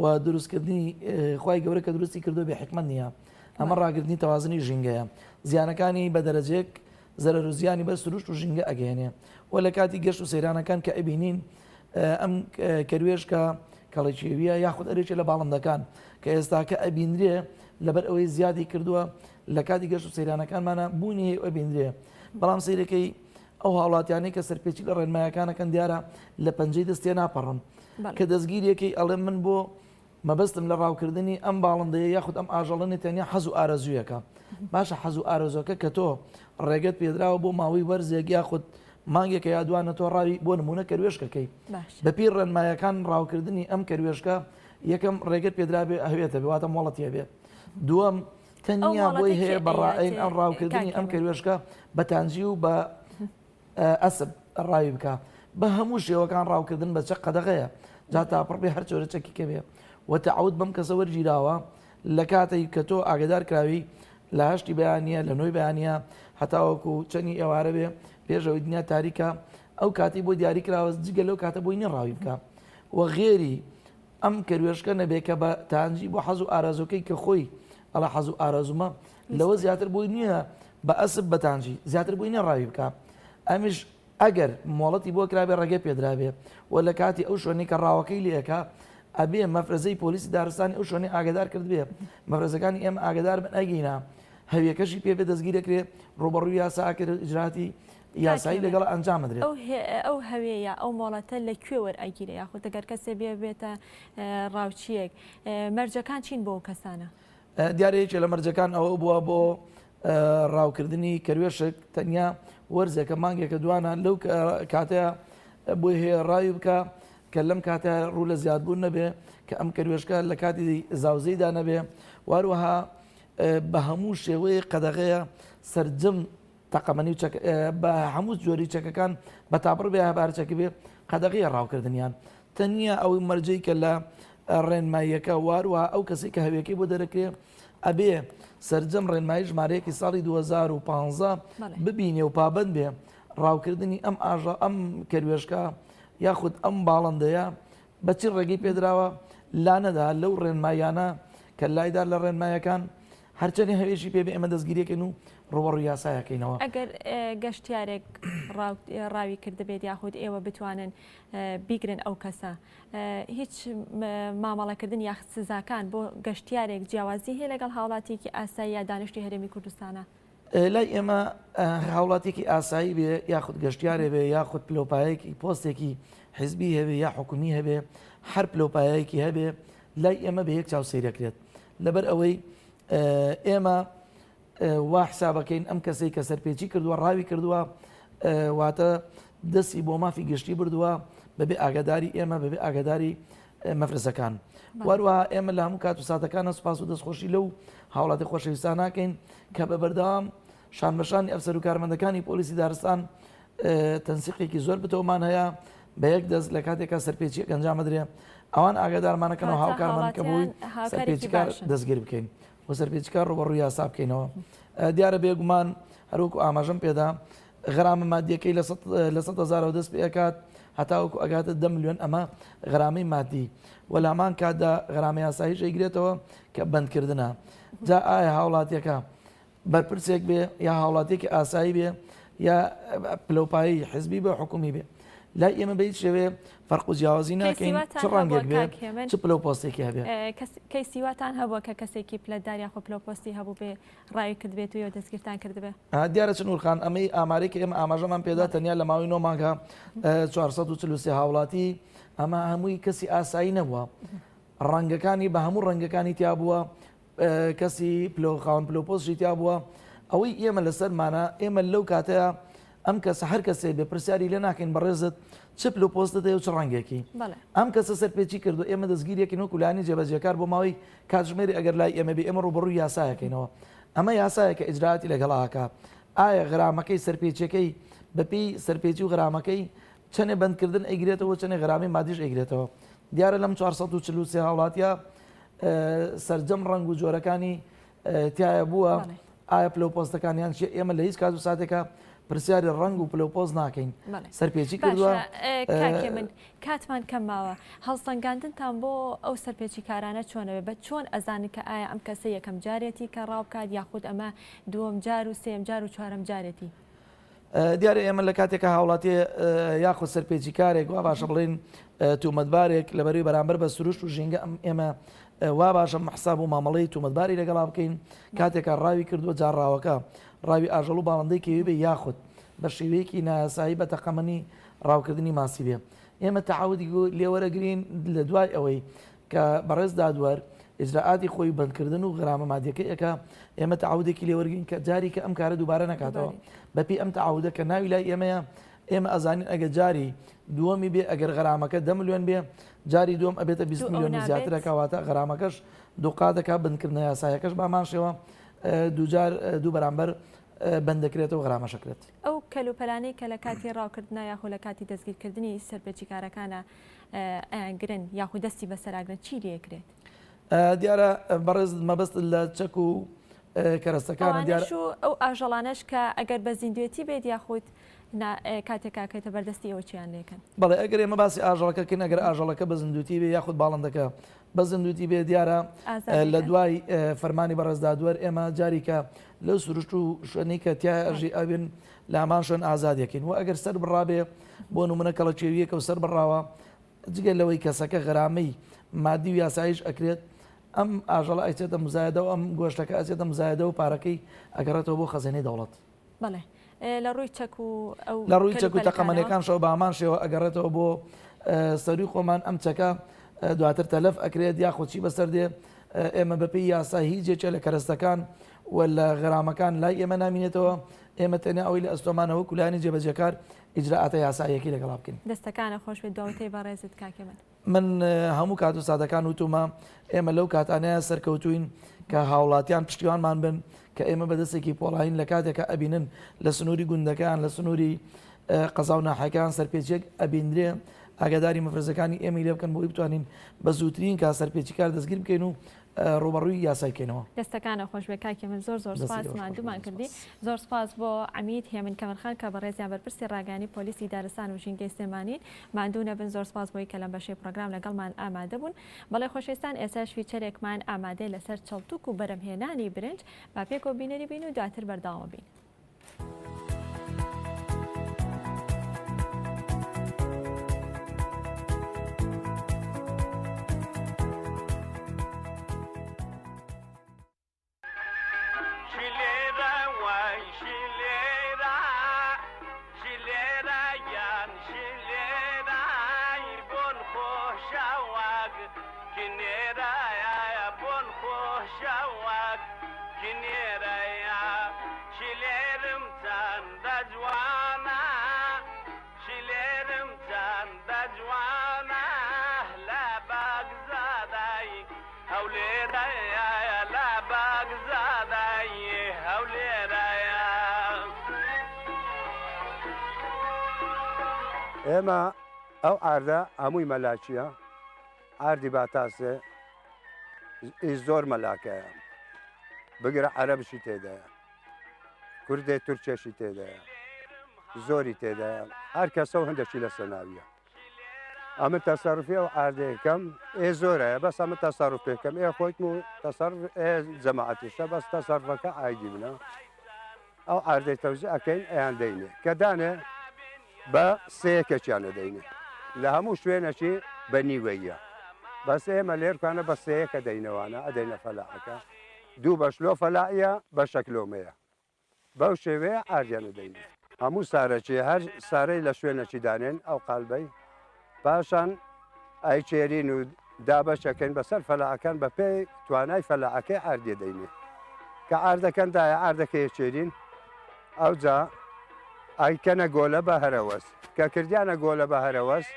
و دروستکردنی خوای گەورە کە دروستی کردو بێ حکمت نییە ئەمە ڕاگررتنی تەوازنی ژینگەیە زیانەکانی بە دەرەجەیەک زەرەر و زیانی بەر سروشت و ژینگە ئەگەیەنێ و لە کاتی گەشت و سەیرانەکان کە ئەبینین ئەم کەروێژ کە کەڵەکێویە یاخود ئەرێکێ لە باڵندەکان کە ئێستاکە ئەبیندرێ لەبەر ئەوەی زیادی کردووە لە کاتی گەشت و سەیرانەکانمانە بوونی ئەبیندرێ بەڵام سیرەکەی ئەو هاوڵاتیانەی کە سەرپێچی لە ڕێنمایەکانەکەن دیارە لە پەنجەی دەستێ ناپەڕن کە دەستگیریەکەی ئەڵێ من بۆ مەبەستم لە ڕاوکردنی ئەم باڵندەیە یاخود ئەم ئاژەڵەنی تەنیا حەز و ئارەزوویەکە باشە حەز و ئارەزۆکە کە تۆ ڕێگەت پێدراوە بۆ ماوەی وەرزێک یاخود مانگێکە یادوانە تۆ ڕاوی بۆ نمونە کەروێشکەکەی بەپی ڕێنمایەکان ڕاوکردنی ئەم کەروێشکە یەکەم ڕێگەت پێدرابێ ئەهوێتە بێواتە مۆڵەتیە بێت دووەم تەنیا بۆی هەیە بەڕائین ئەم ڕاوکردنی ئەم کەروێشکە بە تانجی و بە ئەسب ڕاوی بکە بە هەموو شێوەکان ڕاوکردن بە چە قەدەغەیە جا تاپڕ بێ هەر جۆرە چەکیکە بێ وتەعود بەم کەسە وەرگیراوە لە کاتێک کە تۆ ئاگدار کراوی لە هەشتی بەیانە لە نوۆی بەیانە هەتاوەکو چەنی ئێوارە بێ پێشەوەی دنیا تاریکە ئەو کاتی بۆ دیاری کراوە جگە لەو کاتە بۆی نەڕاوی بکە و غێری ئەم کەروێشکە نەبێ کە بە تانجی بۆ حەز و ئارازۆکەی کە خۆی ئەڵە حەز و ئارازومە لەوە زیاتر بۆی نییە بە ئەسب بەتانجی زیاتر بووی نەڕاوی بکە ئەمیش ئەگەر مۆڵەتی بۆ کرابێ ڕێگە پێدرابێ و لە کاتی ئەو شوێنی کە ڕاوەکەی لێەکە ئەبێ مەفرەزەی پۆلیسی دارستانی ئەو شوێنی ئاگدار کرد بێ مەفرەزەکانی ئێمە ئاگدار بن ئەگەینا هەویەکەشی پێ بێ دەستگیرەکرێ ڕوبەڕووی یاساکرد ئیجراتی یاسایی لەگەڵ ئەنجامدرێت ئەو هەوەیە ئەو مۆڵەتە لەکوێ وەرئەگیرێ یاخود ئەگەر کەسێ بێتە ڕاوچیەک مەرجەکان چین بۆ ئەو کەسانە دیارەیەکێ لە مەرجەکان ئەوە بووە بۆ ڕاوکردنی کەروێشک تەنیا وەرزێکە مانگێکە دوانە لەو کاتەیە بۆی هەیە ڕاوی بکە کە لەم کاتە ڕوو لە زیادبوون نەبێ کە ئەم کەروێشکە لە کاتی زاوزەیدا نەبێ واروەها بە هەموو شێوەیە قەدەغەیە سەرجەم تەقەمەنی بە هەموو جۆری چەکەکان بە تاپڕ بێ هەبارچەکە بێ قەدەغەیە ڕاوکردنیان تەنیا ئەو مەرجەی کە لە ڕێنماییەکە واروەها ئەو کەسی کە هەویەکەی بۆ دەرەکرێ ئەبێ سەرجەم ڕێنمایی ژمارەیەکی ساڵی 2015 ببینێ و پابند بێ ڕاوکردنی ئەم ئاژە ئەم کەروێشکە یاخود ئەم باڵندەیە بەچی ڕێگەی پێدراوە لانەدا لەو ڕێنمایانە کە لایدار لە ڕێنمایەکان هەرچەنی هەوێشی پێبێ ئێمە دەستگیریەکەین و ڕۆبەڕوو یاسایەکەینەوە. ئەگەر گەشتیارێک ڕاوی کردبێت یاخود ئێوە بتوانن بیگرن ئەو کەسە هیچ مامەڵەکردن یاخ سزاکان بۆ گەشتیارێک جیاوازی هەیە لەگەڵ هاوڵاتێکی ئاسایی یا دانیشتی هەرێمی کوردستانە؟ لای ئێمە هاوڵاتێکی ئاسایی بێ یاخود گەشتیارێ بێ یاخود پلۆپایەکی پۆستێکی حیزبی هەبێ یا حکومی هەبێ هەر پلۆپایەکی هەبێ لای ئێمە بە یەک چاوسەیرەکرێت لەبەر ئەوەی ئێمە وا حسابەکەین ئەم کەسەی کە سەرپێچی کردووە ڕاوی کردووە واتە دەستی بۆ مافی گشتی بردووە بەبێ ئاگاداری ئێمە بەبێ ئاگاداری مەفرسەکان واروها ئێمە لە هەموو کات و ساتەکانە سوپاس و دەستخۆشی لەو هاوڵاتی خۆشەویستان ناکەین کە بە بەردەوام شانبەشانی ئەفسەر و کارمەندەکانی پۆلیسی دارستان تەنسیقێکی زۆر بتەوەمان هەیە بە یەک دەست لە کاتێکا سەرپێچی ئەنجامەدرێ ئەوان ئاگادارمانەکەنەوە هاوکارمان کە بووی سەرپێچیکار دەستگیر بکەین و سەرپێچیکار ڕۆبەڕووی یاسا بکەینەوە. دیارە بێگومان هەروکو ئاماژەم پێدا غرامە مادیەکەی لە 100,000 دەست پێ ئەکات هەتاوەکو ئەگاتە 10 ملیۆن ئەمە غرامەی مادی وەلامان کاتدا غرامە یاساییش ئەیگرێتەوە کە بەندکردنە. جا ئایا هاوڵاتیەکە بەرپرسێک بێ یا هاوڵاتێکی ئاسایی بێ یا پلۆپایی حزبی بێ حکومی بێ لای ئێمە بە هیچ شێوێ فەرق و جیاوازی ناکەین چ ڕەنگێک بێ چ پلۆپۆستێکی هەبێ. کەی سیواتان هەبووە کە کەسێکی پلەدار یاخۆ پلۆپۆستی هەبوو بێ ڕای کرد بێت و دەستگیرتان کردبێ؟ دیارە چنوورخان ئەمەی ئامارێکی ئێمە ئاماژەمان پێدا تەنیا لە ماوەی 9 مانگە 443 هاوڵاتی ئەمە هەمووی کەسی ئاسایی نەبووە ڕەنگەکانی بە هەموو ڕەنگەکانی تیا بووە کەسی خاوەن پلۆپۆستی تیا بووە ئەوەی ئێمە لەسەرمانە ئێمە لەو کاتەیە ئەم کەسە هەر کەسێ بێ پرسیاری لێ ناکەین بەڕێزت چ پلۆپۆستت هەیە و چ ڕەنگێکی ئەم کەسە سەرپێچی کردو ئێمە دەستگیریەکەین وەکو لایانی جێبەجێکار بۆ ماوەی کاتژمێری ئەگەر لای ئێمە بێ ئێمە ڕوبەڕووی یاسایەکەینەوە ئەمە یاسایەکە ئیجراعاتی لەگەڵاکە ئایا غرامەکەی سەرپێچیەکەی بەپێی سەرپێچی و غرامەکەی چەنێ بەندکردن ئەیگرێتەوە چەنێ غرامی مادیش ئەیگرێتەوە. دیارە لەم 443 هاوڵاتیە سەرجەم ڕنگ و جۆرەکانی تایە بووە ئایا پلۆپۆستەکانیان ئێمە لە هیچ کات و ساتێکە پرسیاری ڕنگ و پلۆپۆز ناکەین سەرپێچی کردووە. من کاتمان کەم ماوە هەڵسەنگاندنتان بۆ ئەو سەرپێچی کارانە چۆنەوێ بە چۆن ئەزانن کە ئایا ئەم کەسە یەکەم جارێتی کە ڕاوکات یاخود ئەمە دووەم جار و سێم جار و چوارەم جارێتی؟ دیارە ئێمە لە کاتێکە هاوڵاتی یاخود سەرپێچی کارێک وا باشە بڵێن تومەتبارێک لەبەروی بەرامبەر بە سروشت و ژینگە ئێمە وا باشە محساب و مامەڵەی تومەتباری لەگەڵا بکەین کاتێکە ڕاوی کردووە جاڕاوەکە ڕاوی ئاژەڵ و باڵندەی کەوی بێ یاخود بە شێوەیەکی نایاسایی بە تەقەمەنی ڕاوکردنی ماسی بێ ئێمە تەعاودی لێوەرەگرین لە دوای ئەوەی کە بەڕێز دادوەر ئیجراعاتی خۆی بەندکردن و غرامە مادیەکەی ئەەکە ئێمە تەعاودێکی لێوەرگین کە جاری کە ئەم کارە دووبارە نکاتەوە بەپی ئەم تەعاودە کە ناوی لای ئێمەیە ئێمە ئەزانین ئەگە جاری دووەمی بێ ئەگەر غرامەکە 10 ملیۆن بێ جاری دووەم ئەبێتە 20 ملیۆن زیاترەکەواتە غرامەکەش دووقات دەکا بندکردنە یاسایەکەش بامانشەوە دوو بەرامبەر بەند دەکرێتەوە غرامەشەکرێت. ئەو کەلوپەلانەی کە لە کاتی ڕاوکردنا یاخۆ لە کاتی دەستگیرکردنی سەرپێچی کارەکانە ئەیانگرن یاخود دەستی بەسەراگرن چی لێکرێت؟ دیارە بەڕێز مەبەست لە چەک و کەرەستەکانە دیار ئەو ئاژەڵانەش کە ئەگەر بە زیندوێتی بێت یاخود کاتێکاکەیتە بەردەستی ئەوە چیان لێکن؟ بەڵێ ئەگەر ئێمە باسی ئاژەڵەکەکەین ئەگەر ئاژەڵەکە بە زیندوتی بێ یاخود باڵندەکە بە زیندوتی بێ دیارە لە دوای فەرمانی بەڕێزدادوەر ئێمە جاریکە لەو سروشت و شوێنەی کە تیاژی ئەبێن لە هەمان شوێن ئازادیەکەین و ئەگەر سەر بڕابێ بۆ نمونە کەڵە کێویەکە و سەر بڕاوە جگە لەوەی کەسەکە غرامەی مادی و یاساییش ئەکرێت ئەم ئاژەڵە ئەچێتە مزایدە و ئەم گۆشتەکە ئەچێتە مزایدە و پارەکەی ئەگەڕێتەوە بۆ خەزانەی دەوڵەت. بەڵێ لە ڕووی چەک و لە ڕووی چەک و تەقەمەنیەکان شەوە بامان شێوە ئەگەڕێتەوە بۆ سەروی خۆمان ئەم چەکە دواتر تەلەف ئەکرێت یاخۆچی بەسەر دێ ئێمە بەپی یاسا هیچ جێکە لە کەرەستەکان و لە غرامەکان لای ئێمە نامینێتەوە ئێمە تەنیا ئەوەی لە ئەستۆمانەوە کولانی جێبەجەکار ئیجراعاتە یاسایەکی لەگەڵا بکەین. دەستەکانە خۆش بێت داوتەی بەڕێزت کاکەمە. من هەموو کات و سادەکان وتومە ئێمە لەو کاتانەیە سەرکەوتوین کە هاوڵاتیان پشتیوانمان بن کە ئێمە بەدەستێکی پۆڵاین لە کاتێکە ئەبینن لە سنووری گوندەکان لە سنووری قەزا و ناحەکان سەرپێچێک ئەبیندرێ ئاگاداری مەفرزەکانی ئێمە لێ بکەن بۆی بتوانین بە زووترین کا سەرپێچی کار دەستگیر بکەین و ڕوبەڕووی یاسایکەینەوە. دەستەکانە خۆش بێ کاکی من زۆر سپاس مادوومان کردی. زۆر سپاس بۆ عەمید هێمن کەمەرخان کە بەڕێزیان بەرپرسی ڕاگەانی پۆلیسی دارستان و ژینگەی سلێمانی ماندوو نەبن. زۆر سپاس بۆی کە لەم بەشەی پرۆگرام لەگەڵمان ئامادە بوون. بەڵێ خۆشەویستان ئێستاش فیچەرێکمان ئامادەی لەسەر چەڵتوک و بەرەمهێنانی برنج با پێکەوە بینەری بین و دواتر بەرداوام بین. ئێمە ئەو ئاردە هەمووی مەلاکیە ئاردی باتاسێ زۆر مەلاکەیە بگرە عەرەبشی تێدایە کوردێ تورکێشی تێدایە زۆری تێدایە هەر کەسە و هەندێکی لەسەر ناویە ئەمە تەسەڕفی ئەو ئاردەیەکەم زۆرەیە بەس ئەمە تەسەڕف پێکەم خۆیتم و تەسەڕف جەماعەتیشە بەس تەسەڕفەکە ئایدی منە ئەو ئاردەی تەوزیع ئەکەین ئەیان دەینێ کە دانێ بە سەیەکێکیان دەدەینێ لە هەموو شوێنەکی بە نیوەیە بەس ئێمە لێرکانە بە سەیەکە دەینەوانە ئەدەینە فەلاعەکە دوو بەشلۆ فەلاعە بە شەکلۆمەیە بەو شێوەیە ئاردیانە دەینێ هەموو سارەکی هەر سارەی لە شوێنەکی دانێن ئەو قالبەی پاشان ئایچێرین و دابەشەکەین بەسەر فەلاعەکان بە پێی توانای فەلاعەکەی ئاردێ دەینێ کە ئاردەکەندایە ئاردەکەی چێرین ئەوجا ئایکەنە گۆلە بە هەرەوەس کە کردیانە گۆلە بە هەرەوەس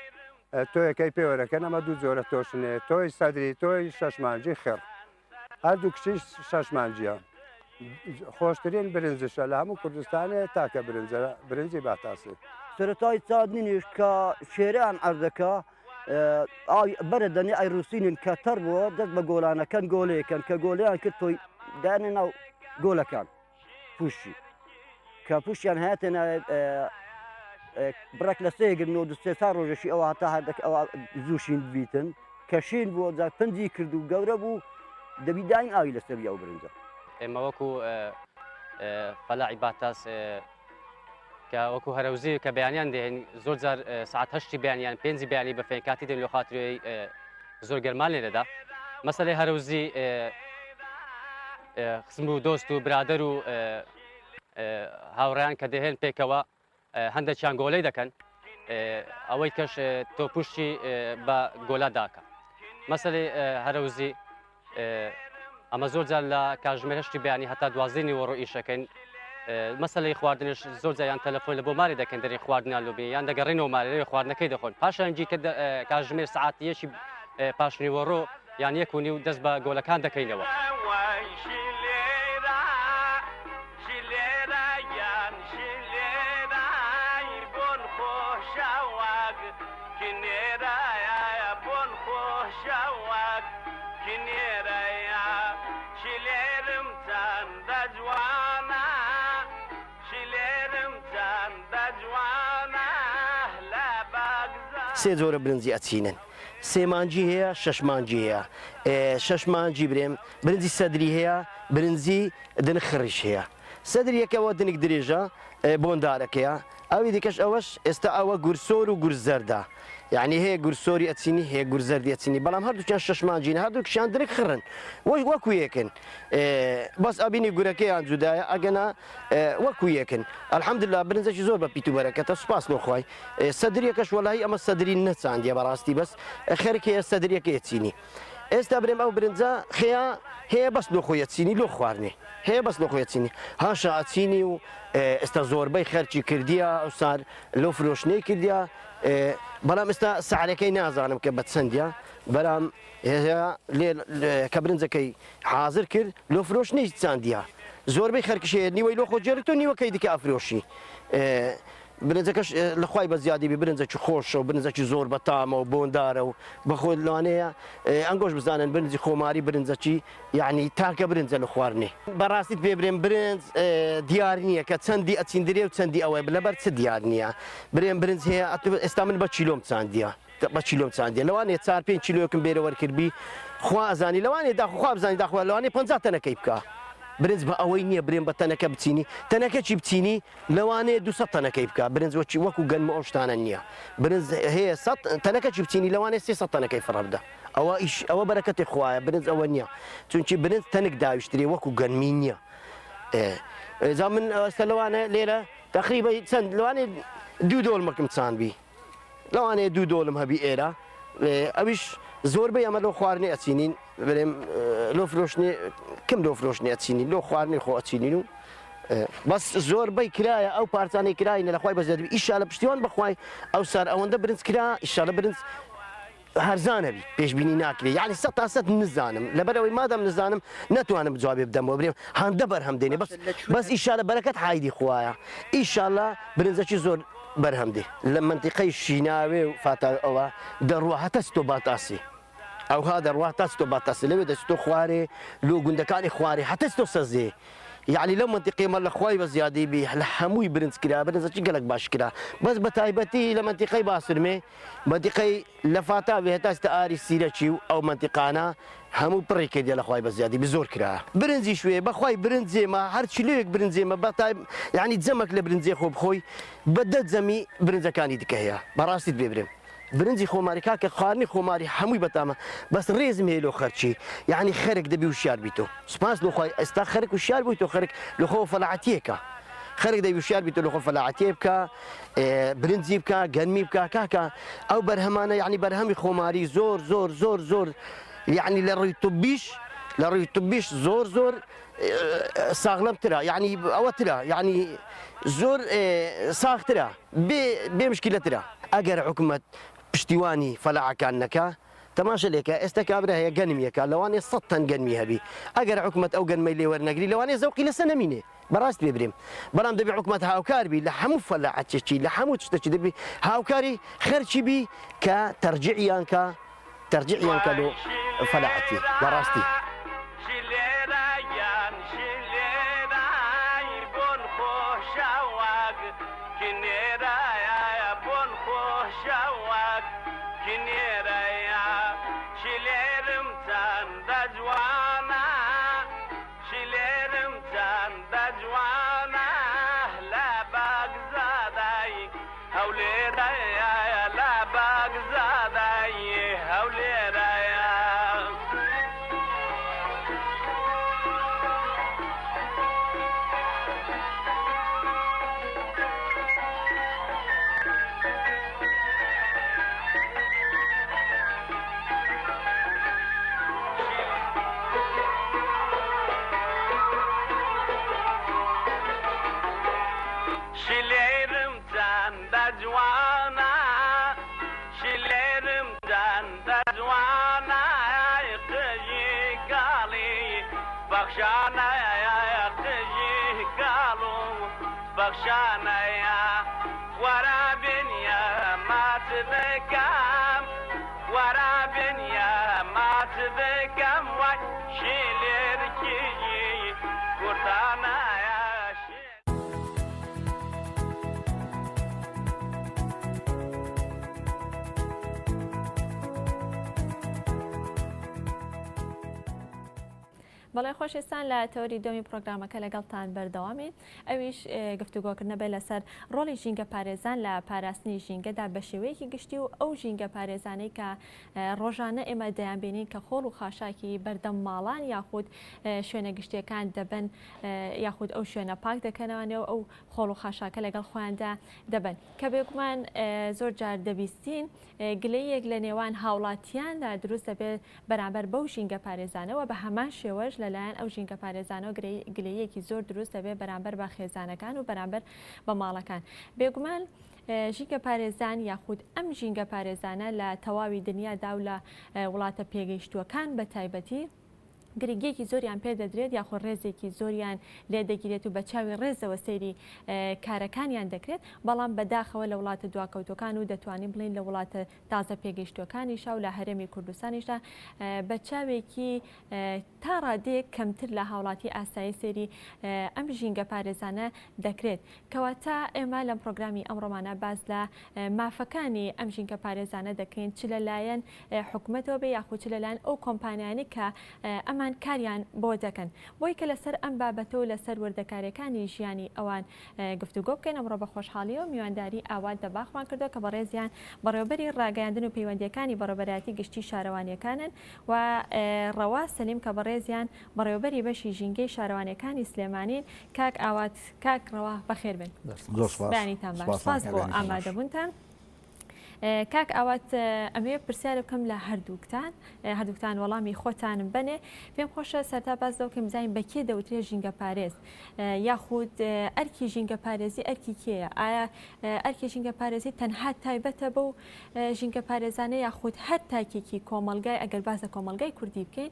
تۆیەکەی پێوەرەکەن ئەمە دوو جۆرە تۆشنێ تۆی سەدری تۆی شەشمانجی خێر هەردوو کشی شەشمانجیە خۆشترین برنجشە لە هەموو کوردستانێ تاکە برنجی باتاسێ سەرەتای چاندنیش کە شێران ئەردەکە بەرەدەنی ئایروسینن کە تەر بووە دەست بە گۆلانەکەن گۆلەیەکەن کە گۆلیان کرد تۆی دانێ ناو گۆلەکان پوشی کە پوشیان هاتێنە بڕێک لە سێگرن و دوسێ تا ڕۆژەشی ئەوە هەتا هەردەک ئەوە زووشین بیتن کە شین بووە جا پنجی کرد و گەورە بوو دەبیداین ئاوی لەسەر ئەو برنجە ئێمە وەکو فەلاعی باتاس کە وەکو هەرەوزی کە بەیانیان دێن زۆر جار سعات هەشتی بەیانیان پێنجی بەیانی بە فێنکاتی دێن لە خاترێی زۆر گەرمان لێدەدا مەسەلەی هەرەوزی خزم و دۆست و برادەر و هاوڕێیان کە دەهێن پێکەوە هەندێکیان گۆلەی دەکەن ئەوەی کەش تۆ پوشتی بە گۆلا داکە مەسەلەی هەرەوزی ئەمە زۆر جار لە کاتژمێر 8 بەیانی هەتا 12 وەڕۆ ئیشەکەن مەسەلەی خواردنش زۆر جایان تەلەفۆن لە بۆ ماری دەکەن دەرێ خواردنیان لۆبێ یان دەگەڕێنەوە مارەوەی خواردنەکەی دەخۆن پاشانجی کە کاتژمێر سعاتی یەکی پاشنی وەڕۆ یان 1:30 دەست بە گۆلەکان دەکەینەوە. سێ جۆرە برنجی ئەچینن سێمانجی هەیە شەشمانجی هەیە شەشمانجی برێم برنجی سەدری هەیە برنجی دنخڕیش هەیە سەدریەکەەوە دنێک درێژە بۆندارەکەیە ئەوی دیکەش ئەوەش ئێستا ئەوە گورسۆر و گورزەردە یعنی هەیە گورسۆری ئەچینی هەیە گورزەردی ئەچینی بەڵام هەردووچیان شەشمانجین هەردووکشیان درێک خڕن وەکو یەکن بەس ئەبینی گورەکەیان جودایە ئەگەنا وەکو یەکن ئەلحەمدوللا برنجێکی زۆر بە پیت و بەرەکەتە سوپاس نۆخوای سەدریەکەش وەڵایی ئەمە سەدری نەچاندیە بەڕاستی بەس خەرکەیە سەدریەکە ئەچینی ئێستا برێم ئەو برنجە خەیە هەیە بەس لۆ خۆیە چینی لۆ خواردنێ هەیە بەس لۆ خۆیە چینی هاشا ئاچینی و ئێستا زۆربەی خەرچی کردیە ئەو سار لۆ فرۆشتنەی کردیە بەڵام ئێستا سعرەکەی نازانم کە بە چەندە بەرام لێ کە برنجەکەی حاضر کرد لۆ فرۆشتنەی چاندیە زۆربەی خەرکشەیە نیوەی لۆ خۆجێرت و نیوەکەی دیکە ئەفرۆشی برنجەکەش لەخوای بە زیادی بێ برنجێکی خۆشە و برنجێکی زۆر بەتامە و بۆندارە و بەخۆ لەوانەیە ئەنگۆش بزانن برنجی خۆماری برنجەکی یعنی تاکە برنجە لە خواردنێ بەڕاستیت پێ برێن برنج دیار نییە کە چەندی ئەچیندرێ و چەندی ئەوەی لەبەر چ دیار نییە برێن برنج هەیە ئێستا من بە چیلۆم چاندیە بە چیلۆم چاندیە لەوانێ 4-5 چیلۆکم بێرە وەرکردبی خوا ئەزانی لەوانێ داخوا بزانانی داخوا لەوانێ 50 تەنەکەی بکە برنج بە ئەوەی نییە برێن بە تەنەکە بچینی تەنەکەی بچینی لەوانەیە 200 تەنەکەی بکە برنج وەکی وەکو گەنم ئەو شتانە نییە برنج هەیە تەنەکەی بچینی لەوانێ 300 تەنەکەی فڕەبدە ئەوە بەرەکەتی خوایە برنج ئەوە نییە چونکی برنج تەنک داویشتری وەکو گەنمی نییە ئێجا من ئێستا لەوانە لێرە تقریبا چەند لەوانێ 2 دۆڵمەکەم چاندبی لەوانەیە 2 دۆڵم هەبی ئێرە ئەویش زۆربەی ئەمە لۆ خواردنی ئەچینین برێم لۆ فرۆشتنی کەم لۆ فرۆشتنی ئەچینین لۆ خواردنی خۆ ئەچینین و بەس زۆربەی کرایە ئەو پارچانەی کرای لەخوای بەزیادی ئیشالە پشتیوان بەخوای ئەو سار ئەوەندە برنج کرا ئیشالە برنج هەرزانەبی پێشبینی ناکرێ یعنی 100% نزانم لەبەرەوەی مادام نزانم ناتوانم جوابێ بدەمەوە برێم هەندە بەرهەم دێنێ بەس ئیشالە بەرەکەت هایدی خوایە ئیشالە برنجەکی زۆر بەرهەم دێ لە منتیقەی شیناوێ و فاتار ئەوە دەڕوە هەتە ستۆ باتاسی ئەوها دەڕوا تا ستۆ باتاسی لەوێ دەستۆ خوارێ لۆ گوندەکانی خوارێ هەتە ستۆ سەزێ یعنی لەو منتیقێمە لە خوای بە زیادی بی لە هەمووی برنج کرا برنجەکی گەلک باش کرا بەس بە تایبەتی لە منتیقەی باسرمێ منتیقەی لە فاتاوێ هێتا ئێستا ئاری سیرەکی و ئەو منتیقانە هەموو پڕی کردی لە خوای بە زیادی بزۆر کرا برنجی شوێ بەخوای برنجێمە هەر چلوێک برنجێمە بە یعنی جەمەک لە برنجێ خۆ بخۆی بە دە جەمی برنجەکانی دیکە هەیە بەڕاستیت بێ برێم برنجی خۆماری کاکە خواردنی خۆماری هەمووی بەتامە بەس ڕێزم هەیە لۆ خەرچی یعنی خەرێک دەبی وشیار بیتۆ سپاس لۆخوای ئێستا خەرێک وشیار بووی تۆ خەرێک لە خۆ فەلاعەتیەکە خەرێک دەبی وشیار بیتۆ لە خۆ فەلاعەتیە بکە برنجی بکە گەرمی بکە کاکە ئەو بەرهەمانە یعنی بەرهەمی خۆماری زۆر زۆر زۆر زۆر یعنی لە ڕووی توبیش زۆر زۆر ساغلمترە یعنی ئەوە ترە یعنی زۆر ساخترە بێ مشکلەترە ئەگەر حکومەت پشتیوانی فەلاعەکان نەکە تەماشە لێکە ئێستا کابرا هەیە گەنمیەکە لەوانێ 100 تەن گەنمی هەبی ئەگەر حکومەت ئەو گەنمەی لێ وەرنەگری لەوانێ زەوقی لەسەر نەمینێ بەڕاست بێ برێم بەڵام دەبی حکومەت هاوکاربی لە هەموو فەلاعەتێکی لە هەموو شتێکی دەبی هاوکاری خەرچی بی کە تەرجیعیان کە لۆ فەلاعەتی بەڕاستی بەڵێ خۆشێستان لە تەوری دومی پرۆگرامەکە لەگەڵتان بەردەوامین ئەویش گفتوگۆکردنە بێ لەسەر ڕۆڵی ژینگە پارێزان لە پاراستنی ژینگەدا بە شێوەیەکی گشتی و ئەو ژینگە پارێزانەی کە ڕۆژانە ئێمە دەیانبینین کە خۆڵ و خاشاکی بەردەم ماڵان یاخود شوێنە گشتیەکان دەبن یاخود ئەو شوێنە پاک دەکەنەوەنەوە ئەو خۆڵ و خاشاکە لەگەڵ خۆیاندا دەبن کە بێگومان زۆر جار دەبیستین گلەیەک لە نێوان هاوڵاتیاندا دروست دەبێت بەرامبەر بەو ژینگە پارێزانەوە بە هەمان شێوەش لەلایەن ئەو ژینگە پارێزانەوە گلەیەکی زۆر دروست دەبێت بەرامبەر بە خێزانەکان و بەرامبەر بە ماڵەکان بێگومان ژینگە پارێزان یاخود ئەم ژینگە پارێزانە لە تەواوی دنیادا و لە وڵاتە پێگەیشتووەکان بە تایبەتی گرنگیەکی زۆریان پێ دەدرێت یاخۆ ڕێزێکی زۆریان لێ دەگیرێت و بە چاوی ڕێزەوە سەیری کارەکانیان دەکرێت بەڵام بەداخەوە لە وڵاتە دواکەوتەکان و دەتوانین بڵین لە وڵاتە تازە پێگەیشتوەکانیشا و لە هەرێمی کوردستانیشدا بە چاوێکی تا ڕادێک کەمتر لە هاوڵاتی ئاسایی سێری ئەم ژینگە پارێزانە دەکرێت کەواتە ئێمە لەم پرۆگرامی ئەمڕۆمانە باز لە مافەکانی ئەم ژینگە پارێزانە دەکەین چ لەلایەن حکوومەتەوە بێ یاخود چ لەلایەن ئەو کۆمپانیانی کە ئەمان کاریان بۆ دەکەن بۆی کە لەسەر ئەم بابەتە و لەسەر وردەکاریەکانی ژیانی ئەوان گفتوگۆ بکەین ئەمڕۆ بە خۆشحاڵی و میوانداری ئاوات دەباخمان کردو کە بەڕێزیان بەڕێوەبەری ڕاگەیاندن و پەیوەندیەکانی بەڕێوەبەرایەتی گشتی شارەوانیەکانن و ڕەوا سەلیم کە بەڕێزیان بەڕێوەبەری بەشی ژینگەی شارەوانیەکانی سلێمانین کاک ئاوات کاک ڕەوا بەخێر بن بەیانیتان باش سپاس بۆ ئامادەبوونتان کاک ئاوات ئەمێ پرسیار بکەم لە هەردووکتان وەڵامی خۆتانم بنێ پێم خۆشە سەرتا باز دەکەم زین بەکێ دەوترێت ژینگە پارێز یاخود ئەرکی ژینگە پارێزی ئەرکی کێیە ئایا ئەرکی ژینگە پارێزی تەنها تایبەتە بەو ژینگە پارێزانە یاخود هەر تاکێکی کۆمەلگای ئەگەر بازە کۆمەلگای کوردی بکەین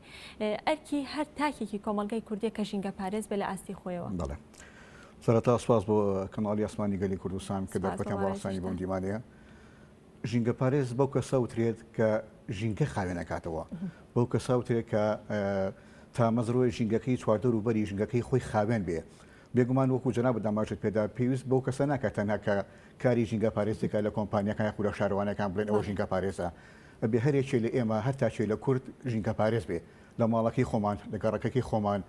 ئەرکی هەر تاکێکی کۆمەلگای کوردی کە ژینگە پارێز بێ لە ئاستی خۆیەوە سەرەتا سپاس بۆ کەناڵی ئاسمانی گەلی کوردستان کە دەرفەتان بۆ ڕاستانی بۆم دیمانەیە ژینگە پارێز بەو کەسە وترێت کە ژینگە خاوێنەکاتەوە بەو کەسە وترێت کە تا مەزرۆی ژینگەکەی چواردە ڕوبەری ژینگەکەی خۆی خاوێن بێ بێگومان وەکو جەناب داماژت پێدا پێویست بەو کەسە ناکات تەنها کە کاری ژینگە پارێزێکە لە کۆمپانیەکان یاخود لە شارەوانەکان بڵێن ئەوە ژینگە پارێزە بێ هەرێکی لە ئێمە هەتاچێ لە کورد ژینگە پارێز بێ لە ماڵەکەی خۆمان لە گەڕەکەی خۆمان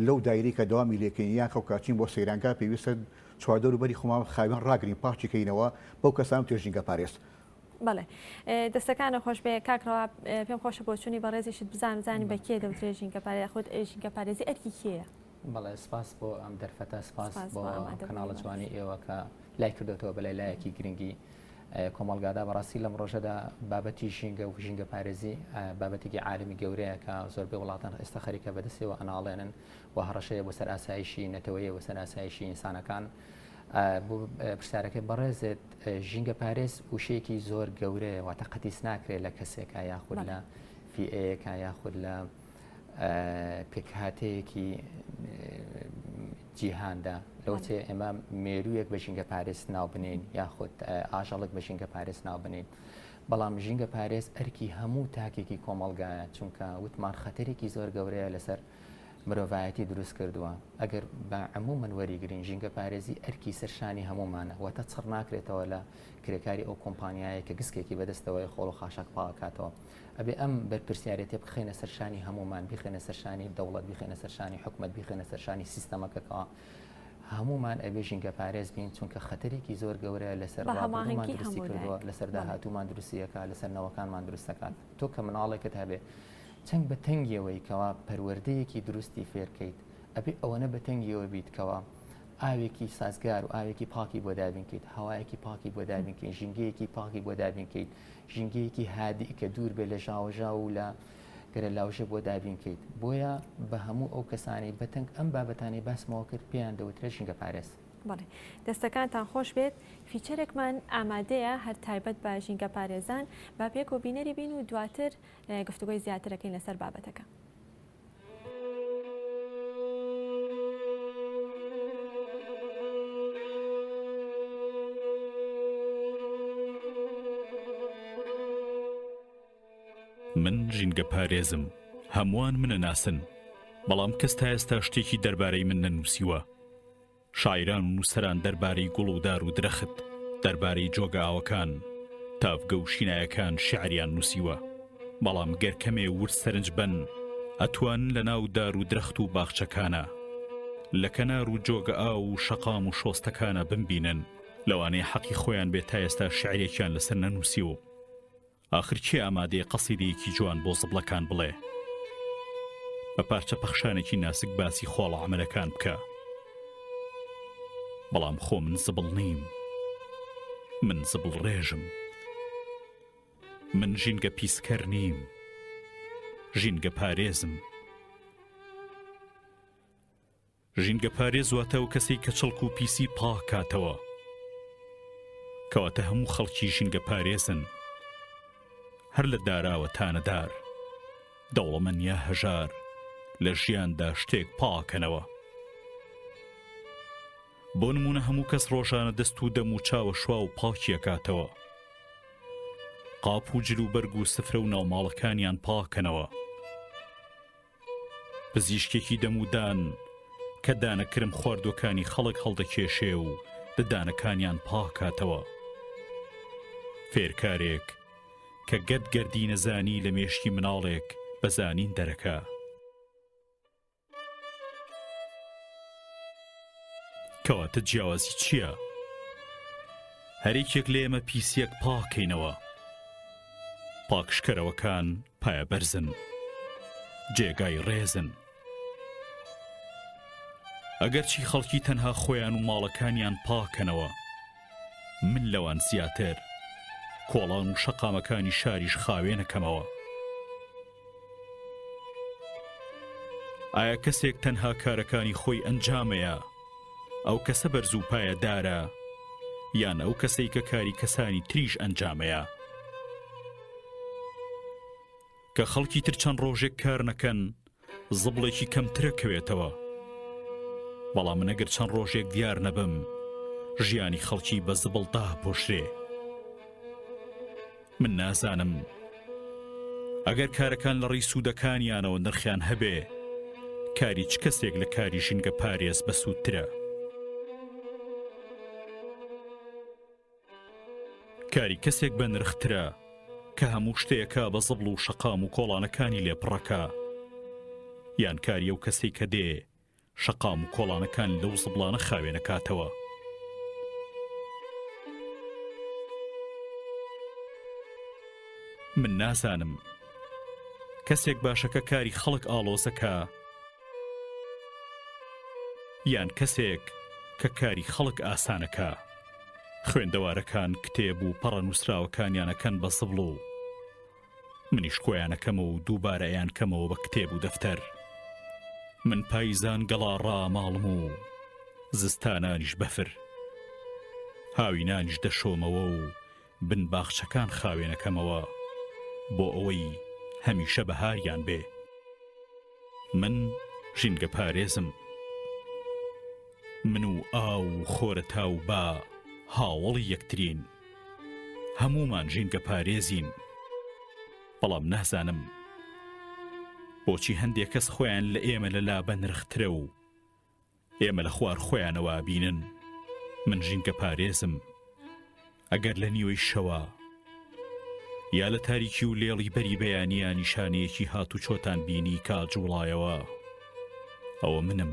لەو دایری کە داوامی لێکەین یان خەوکچین بۆ سەیرانگا پێویستە چواردە ڕوبەری خۆمان خاوێن ڕاگرین پاچیکەینەوە بەو کەسان تێ ژینگە پارێز بەڵێ دەستەکانە خۆش بێ کاکڕەوە پێم خۆشە بۆچوونی بەڕێزیشت بزانزانی بەکێ دەوترێت ژینگە پارێز خۆت ژینگە پارێزی ئەرکی کێیە بەڵێ سپاس بۆ ئەم دەرفەتە سپاس بۆ کەناڵە جوانی ئێوە کە لای کردێتەوە بەلای لایەکی گرنگی کۆمەلگادا بەڕاستی لەم ڕۆژەدا بابەتی ژینگە و ژینگە پارێزی بابەتێکی عالمی گەورەیە کە زۆربەی وڵاتان ئێستا خەریکە بەدەستەوە ئەناڵێنن و هەڕەشەیە بۆ سەر ئاسایشی نەتەوەیە بۆ سەر ئاسایشی ئینسانەکان بۆ پرسیارەکەی بەڕێزت ژینگە پارێز وشەیەکی زۆر گەورەیە واتە قەتیس ناکرێت لە کەسێکە یاخود لە فیئەیەکە یاخود لە پێکهاتەیەکی جیهاندا لەوتێ ئێمە مێروویەک بە ژینگە پارێز ناو بنین یاخود ئاژەڵک بە ژینگە پارێز ناو بنین بەڵام ژینگە پارێز ئەرکی هەموو تاکێکی کۆمەلگایە چونکە وتمان خەتەرێکی زۆر گەورەیە لەسەر مرۆڤایەتی دروست کردووە ئەگەر بە عمومەن وەریگرین ژینگە پارێزی ئەرکی سەرشانی هەمومانە واتە چڕ ناکرێتەوە لە کرێکاری ئەو کۆمپانیایە کە گسکێکی بەدەستەوەی خۆڵ و خاشاک پاکاتەوە ئەبێ ئەم بەرپرسیارەتی بخێنە سەرشانی هەمومان بخێنە سەرشانی دەوڵەت بخێنە سەرشانی حکومەت بخێنە سەرشانی سیستەمەکەەوە هەمومان ئەبێ ژینگە پارێز بین چونکە خەتەرێکی زۆر گەورە لەسەر ڕاهەماهەنگیمان دروستی کردووە لەسەر داهاتوومان دروستیەکە لەسەر نەوەکانمان دروستەکات تۆ کە مناڵێکت هەبێ چەند بە تەنگیەوەی کەوا پەروەردەیەکی دروستی فێرکەیت ئەبێ ئەوەنە بە تەنگیەوە بیتکەوە ئاوێکی سازگار و ئاوێکی پاکی بۆ دابینکەیت هەوایەکی پاکی بۆ دابینکەیت ژینگەیەکی پاکی بۆ دابینکەیت ژینگەیەکی هادی کە دوور بێ لە ژاوەژاو و لە گەرە لاوژە بۆ دابینکەیت بۆیە بە هەموو ئەو کەسانی بەتەنگ ئەم بابەتانی باسمەوە کرد پێیان دەوترێت ژینگە پارێز بەڵێ دەستەکانتان خۆش بێت فیچەرێکمان ئامادەیە هەر تایبەت بە ژینگە پارێزان با پێک و بینەری بین و دواتر گفتوگۆی زیاترەکەین لەسەر بابەتەکە من ژینگە پارێزم هەمووان منە ناسن بەڵام کەس تا ئێستا شتێکی دەربارەی من نەنووسیوە شاعران و نووسەران دەربارەی گوڵ و دار و درەخت دەربارەی جۆگاوەکان تافگە و شینایەکان شیعریان نووسیوە بەڵام گەرکەمێ ورد سەرنج بن ئەتوانن لە ناو دار و درەخت و باخچەکانە لە کەنار و جۆگە ئاو و شەقام و شۆستەکانە بمبینن لەوانەیە حەقی خۆیان بێت تا ئێستا شعرێکیان لەسەر نەنووسیوە. ئاخر کێ ئامادەیە قەسیدەیەکی جوان بۆ زبڵەکان بڵێ، بە پارچە پەخشانێکی ناسک باسی خۆڵە عەمەلەکان بکە. بەڵام خۆ من زبڵ نیم، من زبڵ ڕێژم، من ژینگە پیسکەر نیم، ژینگە پارێزم. ژینگە پارێز واتە ئەو کەسەی کە چڵک و پیسی پاک کاتەوە، کەواتە هەموو خەڵکی ژینگە پارێزن، هەر لە داراوە تانەدار، دەوڵەمەند یا هەژار لە ژیاندا شتێک پاکەنەوە. بۆ نمونە هەموو کەس ڕۆژانە دەست و دەم و چاوە شوا و پاکیەکاتەوە، قاپ و جل و بەرگ و سفرە و ناوماڵەکانیان پاکەنەوە. پزیشکێکی دەمودان کە دانەکرم خواردوەکانی خەڵک هەڵدەکێشێ و ددانەکانیان پاکاتەوە. فێرکارێک کە گەردی نەزانی لە مێشکی مناڵێک بەزانین دەرەکە. کەواتە جیاوازی چییە؟ هەرێکێک لە ئێمە پیسیەک پاکەینەوە. پاکشکەرەوەکان پایە بەرزن، جێگای ڕێزن. ئەگەرچی خەڵکی تەنها خۆیان و ماڵەکانیان پاکەنەوە، من لەوان زیاتر کۆڵان و شەقامەکانی شاریش خاوێنەکەمەوە. ئایا کەسێک تەنها کارەکانی خۆی ئەنجامەیە ئەو کەسە بەرز و پایەدارە، یان ئەو کەسەی کە کاری کەسانی تریش ئەنجامەیە؟ کە خەڵکی تر چەند ڕۆژێک کار نەکەن زبڵێکی کەمترە کەوێتەوە، بەڵام من ئەگەر چەند ڕۆژێک دیار نەبم ژیانی خەڵکی بە زبڵدا پۆشرێ. من نازانم ئەگەر کارەکان لە ڕێی سوودەکانیانەوە نرخیان هەبێ، کاری چ کەسێک لە کاری ژینگە پارێز بەسوودترە؟ کاری کەسێک بە نرخترە کە هەموو شتەیەکە بە زبڵ و شەقام و کۆڵانەکانی لێپڕەکە، یان کاری ئەو کەسێک کە دێ شەقام و کۆڵانەکان لەو زبڵانە خاوێنەکاتەوە؟ من نازانم کەسێک باشەکە کاری خەڵک ئاڵۆزەکە، یان کەسێک کە کاری خەڵک ئاسانەکە. خوێندەوارەکان کتێب و پەڕە نووسراوەکانیانەکەن بە زبڵ و منیش کۆیانەکەمە و دووبارە ئەیانکەمەوە بە کتێب و دەفتەر. من پاییزان گەڵاڕا ماڵم و زستانانیش بەفر، هاوینانیش دەشۆمەوە و بن باخچەکان خاوێنەکەمەوە بۆ ئەوەی هەمیشە بەهاریان بێ. من ژینگە پارێزم، من و ئاو و خۆرە تاو با هاوڵی یەکترین، هەمومان ژینگە پارێزین. بەڵام نازانم بۆچی هەندێک کەس خۆیان لە ئێمە لە لابە نرخترە و ئێمە لە خوار خۆیانەوە بینن. من ژینگە پارێزم، ئەگەر لە نیوەی شەوە یا لە تاریکی و لێڵی بەری بەیانیە نیشانەیەکی هات و چۆتان بینی کاجوڵایەوە، ئەوە منم.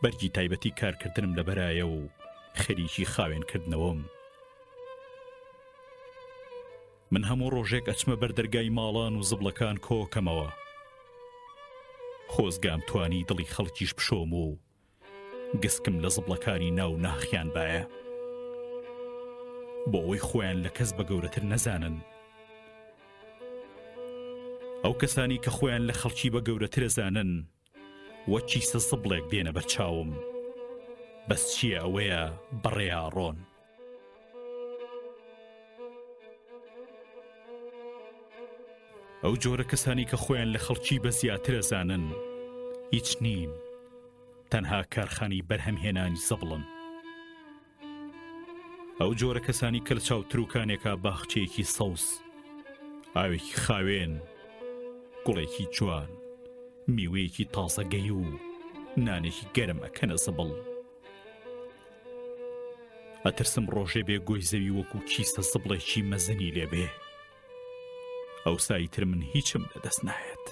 بەرگی تایبەتی کارکردنم لەبەرایە و خەریکی خاوێنکردنەوەم. من هەموو ڕۆژێک ئەچمە بەردەرگای ماڵان و زبڵەکان کۆکەمەوە، خۆزگام توانی دڵی خەڵکیش بشۆم و گسکم لە زبڵەکانی ناو ناخیان باە، بۆ ئەوەی خۆیان لە کەس بە گەورەتر نەزانن. ئەو کەسانی کە خۆیان لە خەڵکی بە گەورەترە زانن وەکی سە زبڵێک دێنە بەرچاوم، بەس چییە ئەوەیە بڕێیا ڕۆن. ئەو جۆرە کەسانی کە خۆیان لە خەڵکی بە زیاترە زانن هیچ نین، تەنها کارخانی بەرهەمهێنانی زبڵن. ئەو جۆرە کەسانی کە لە چاوتروکانێکە باخچەیەکی سەوز، ئاوێکی خاوێن، گوڵێکی جوان، میوەیەکی تازەگەی و نانێکی گەرم ئەکەنە زبڵ. ئەترسم ڕۆژێ بێ گۆی زەوی وەکو کیسە زبڵێکی مەزنی لێبێ، ئەو سایتر من هیچم لەدەست نایەت.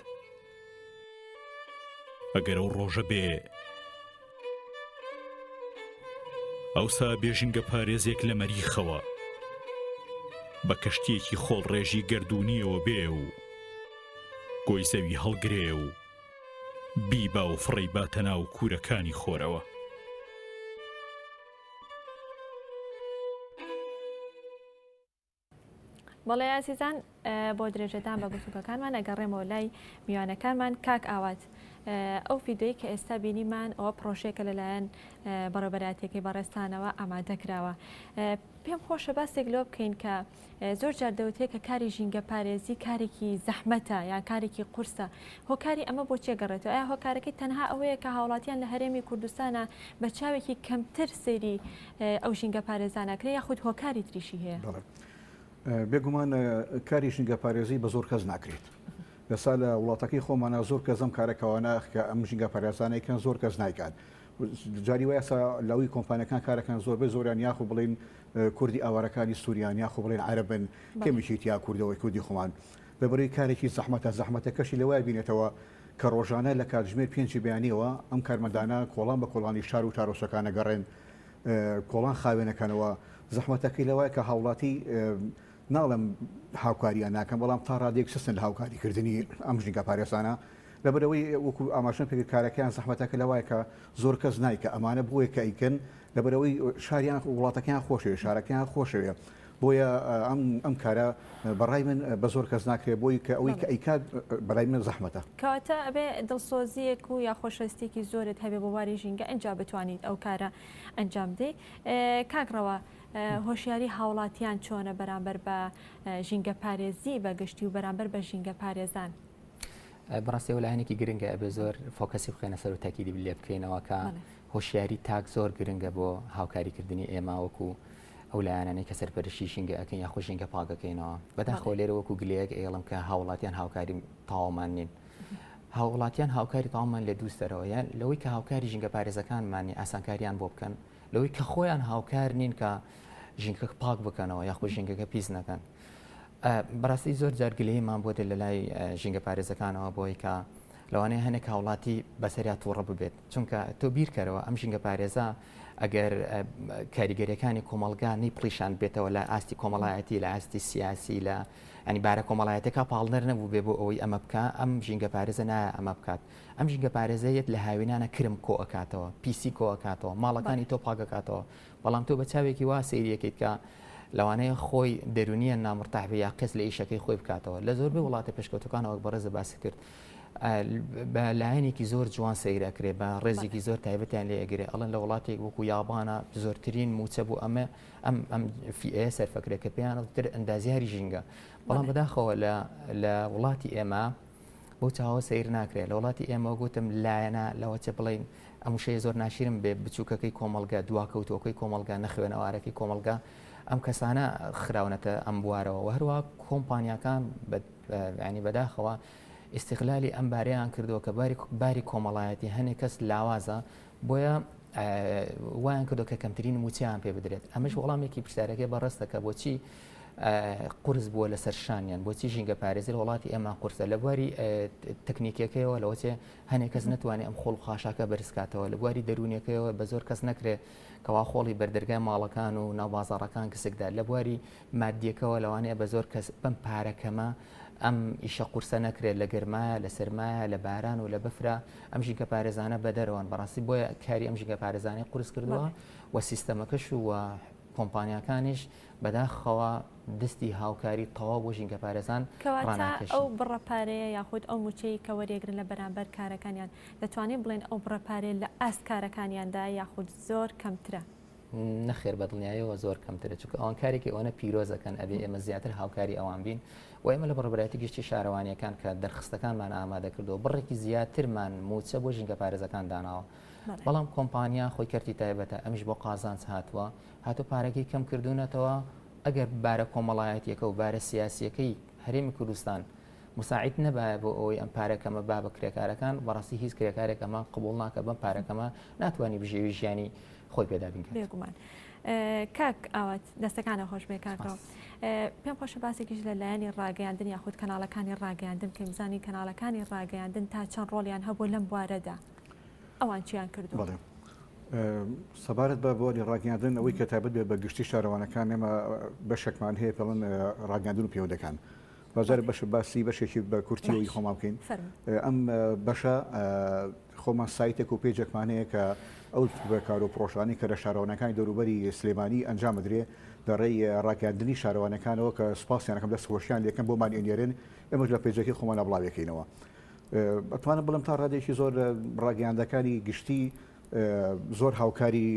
ئەگەر ئەو ڕۆژە بێ ئەوسا بێژینگە پارێزێک لە مەریخەوە بە کەشتیەکی خۆڵ ڕێژی گردردونیەوە بێ و گۆی زەوی هەڵگرێ و بیبا و فڕی باتە ناو کوورەکانی خۆرەوە. بەڵێ ئازیزان بۆ درێژەدان بە گفتوگەکانمان ئەگەڕێمەوە لای میوانەکانمان. کاک ئاوات، ئەو ڤیدۆی کە ئێستا بینیمان ئەوە پرۆژێکە لەلایەن بەڕێوەبەراتێکی بەڕێستانەوە ئامادەکراوە. پێم خۆشە باسێک لەوە بکەین کە زۆر جار دەوتێت کە کاری ژینگە پارێزی کارێکی زەحمەتە یان کارێکی قورسە. هۆکاری ئەمە بۆ چێگەڕێتەوە؟ ئایا هۆکارەکەی تەنها ئەوەیە کە هاوڵاتیان لە هەرێمی کوردستانە بە چاوێکی کەمتر سەیری ئەو ژینگە پارێزانەکرێ یاخود هۆکاری تریشی هەیە؟ بێگومان کاری ژینگە پارێزی بە زۆر کەس ناکرێت. لەسا لە وڵاتەکەی خۆمانە زۆر کەس ئەم کارەکەوانە کە ئەم ژینگە پارێزانەیەکەن زۆر کەس نایکات. جاری وایە لەوەی کۆمپانیەکان کارەکان زۆربەی زۆریان یاخو بڵین کوردی ئاوارەکانی سووریان یاخو بڵین عەرەبن کەمیشیت یا کوردەوەی کوردی خۆمان لەبەرەوەی کارێکی زەحمەتەکەشی لەوای بینێتەوە کە ڕۆژانە لە کاتژمێر 5 بەیانیەوە ئەم کارمەندانە کۆڵان بە کۆڵانی شار و تارۆسەکانە گەڕێن کۆڵان خاوێنەکەنەوە. زەحمەتەکەی لەوایە کە هاوڵاتی ناڵم هاوکاریان ناکەم بەڵام تا ڕادێک سستن لە هاوکاریکردنی ئەم ژینگە پارێزانە لەبەرەوەی وەکو ئاماژەم پێ کارەکەیان زەحمەتەکە لەوایە کە زۆر کەس نایکە ئەمانە بۆیە کە ئەیکەن لەبەرەوەی شاریان وڵاتەکەیان خۆشەوێ شارەکەیان خۆشەوێ بۆیە ئەم کارە بەڕای من بە زۆر کەس ناکرێت بۆی کە ئەوەی کە ئەیکات بەلای من زەحمەتە. کەواتە ئەبێ دڵسۆزیەک و یا خۆشەویستێکی زۆرت هەبێ بۆ واری ژینگە ئەنجا بتوانیت ئەو کارە ئەنجام بدەیت. کاکڕەوە هۆشیاری هاوڵاتیان چۆنە بەرامبەر بە ژینگە پارێزی بەگشتی و بەرامبەر بە ژینگە پارێزان؟ بەڕاستی لایەنێکی گرنگە ئەبێ زۆر فۆکەسی بخێنە سەر و تاکیدی لێ بکەینەوە کە هۆشیاری تاک زۆر گرنگە بۆ هاوکاریکردنی ئێمە وەکو ئەو لایەنانەی کە سەرپەرشی ژینگە ئەەکەین یاخۆ ژینگە پاکەکەینەوە. بەداخەوە لێرە وەکو گلەیەک ئێڵم کە هاوڵاتیان هاوکاری تاوامان نین. هاوڵاتیان هاوکاری تاوامان لە دووستەرەوە یان لەوەی کە هاوکاری ژینگە پارێزەکانمانی ئاسانکاریان بۆ بکەن لەوەی کە خۆیان هاوکار نین کە ژینگە پاک بکەنەوە یاخۆ ژینگەکە پیس نەکەن. بەڕاستی زۆر جارگلەیەمان بۆ لە لای ژینگە پارێزەکانەوە بۆی کە لەوانەیە هەنێک هاوڵاتی بەسەریا تووڕە ببێت چونکە تۆ بیرکەرەوە ئەم ژینگە پارێزە ئەگەر کاریگەریەکانی کۆمەلگا نیپڵیشان بێتەوە لە ئاستی کۆمەڵایەتی لە ئاستی سیاسی لە ئەنی بارە کۆمەڵایەتەکە پاڵنەر نەبوو بێ بۆ ئەوەی ئەمە بکە ئەم ژینگە پارێزە نایە ئەمە بکات. ئەم ژینگە پارێزەیەت لە هاوینانە کرم کۆ ئەکاتەوە پیسی کۆ ئەکاتەوە ماڵەکانی تۆ پاکەکاتەوە بەڵام تۆ بە چاوێکی وا سەیریەکەیت کە لەوانەیە خۆی دەرونیە نامڕتاحبێ یا قەس لە ئیشەکەی خۆی بکاتەوە. لە زۆربەی وڵاتە پێشکەوتەکانەوە بەڕێزە باسی کرد بە لایەنێکی زۆر جوان سەیرەکرێ بە ڕێزێکی زۆر تایبەتیان لێ ئەگرێ ئەڵەن لە وڵاتێک وەکو یابانە زۆرترین موچە بوو ئەم فیئێ سەرفەکرێ کە پێیانتر ئەندازیاری ژینگە بەڵام بەداخەوە لە وڵاتی ئێمە بۆ چاوە سیر ناکرێت. لە وڵاتی ئێمە گوتم لایەنە لەوە چە بڵین ئەموشەیە زۆر ناشرم بێ بچووکەکەی کۆمەلگا دواکەوتەوەکەی کۆمەلگا نەخوێنەوارەکەی کۆمەلگا ئەم کەسانە خراونەتە ئەم بوارەوە و هەروە کۆمپانیەکان ینی بەداخەوە ئیستیغلالی ئەم بارەیان کردەوە کە باری کۆمەڵایەتی هەنێک کەس لاوازە بۆیە وایان کردو کە کەمترین موچیان پێ بدرێت. ئەمەش وەڵامێکی پرسیارەکەی بەڕستەکە بۆچی قورس بووە لەسەر شانیان بۆچی ژینگە پارێزی وڵاتی ئێمە قورسە لە بواری تەکنیکەکەیەوە لەوەچێ هەنێک کەس نتوانێت ئەم خۆڵ خاشاکە بەرزکاتەوە لە بواری دەرونیەکەیەوە بە زۆر کەس نەکرێت کەوا خۆڵی بەردەرگای ماڵەکان و ناوبازاڕەکان کەسێکدا لە بواری مادیەکەەوە لەوانەیە بە زۆر کەس بەم پارەکەمە ئەم ئیشە قورسە نەکرێت لە گەرمایە لە سەرمایە لە باران و لە بەفرە ئەم ژینگە پارێزانە بەدەرەوەن بەڕاستی بۆیە کاری ئەم ژینگە پارێزانەی قورس کردووە و سیستەمەکەش و کۆمپانیەکانیش بەداخەوە دەستی هاوکاری تەواو بۆ ژینگە پارێزان ڕاناکێشن. ئەو بڕەپارەیە یاخود ئەو موچەی کە وەرێگرن لە بەرامبەر کارەکانیان دەتوانێت بڵێن ئەو بڕەپارێ لە ئاست کارەکانیاندا یاخود زۆر کەمترە؟ نەخێر بە دڵنیایەوە زۆر کەمترە چونکە ئەوان کارێکی ئەوەنە پیرۆزەکەن ئەبێ ئێمە زیاتر هاوکاری ئەوان بین و ئێمە لە بەڕێبەتی گشتی شارەوانیەکان کە دەرخستەکانمان ئامادە کردو بڕێکی زیاترمان موچە بۆ ژینگە پارێزەکان داناوە بەڵام کۆمپانیا خۆی کەرتی تایبەتە ئەمیش بۆ قازانج هاتووە هاتو پارەکەی کەم کردوونەتەوە ئەگەر بارە کۆمەڵایەتیەکە و بارە سیاسیەکەی هەرێمی کوردستان مساعد نەبایە بۆ ئەوەی ئەم پارەکەمە با بە کرێکارەکان بەڕاستی هیچ کرێکارێکەمە قبول ناکە بەم پارەکەمە ناتوانانی بژێوی ژیانی خۆی پێدا بینکە. بێگومان. کاک ئاوات دەستەکانە خۆش بێ کاکەوە پێم خۆشە باسێکیش لە لایەنی ڕاگەیاندن یاخود کەناڵەکانی ڕاگەیاندن کە میزانی کەناڵەکانی ڕاگەیاندن تا چەند ڕۆڵیان هەبوو لەم بوارەدا ئەوان چیان کردو؟ بەڵێ سەبارەت بە بۆری ڕاگەاندن ئەوەی کە تایبەت بێ بە گشتی شارەوانەکان ئێمە بەشێکمان هەیە پێڵن ڕاگەاندن و پەیوەندەکان بازار بەش باسی بەشێکی بە کورتیەوەی خۆمان بکەین ئەم بەشە خۆمان سایتێک و پێجێکمان هەیە کە ئەو بەکار و پرۆژانی کە لە شارەوانەکانی دەوروبەری سلێمانی ئەنجام بدرێ دەڕێی ڕاگەاندنی شارەوانەکانەوە کە سپاسیانەکەم دەست خۆشیان لێکەم بۆمان ئێنێرن ئێمەش لە پێجێکی خۆمان بڵاوەکەینەوە ئەتوانم بڵم تا ڕادێکی زۆر ڕاگەاندەکانی گشتی زۆر هاوکاری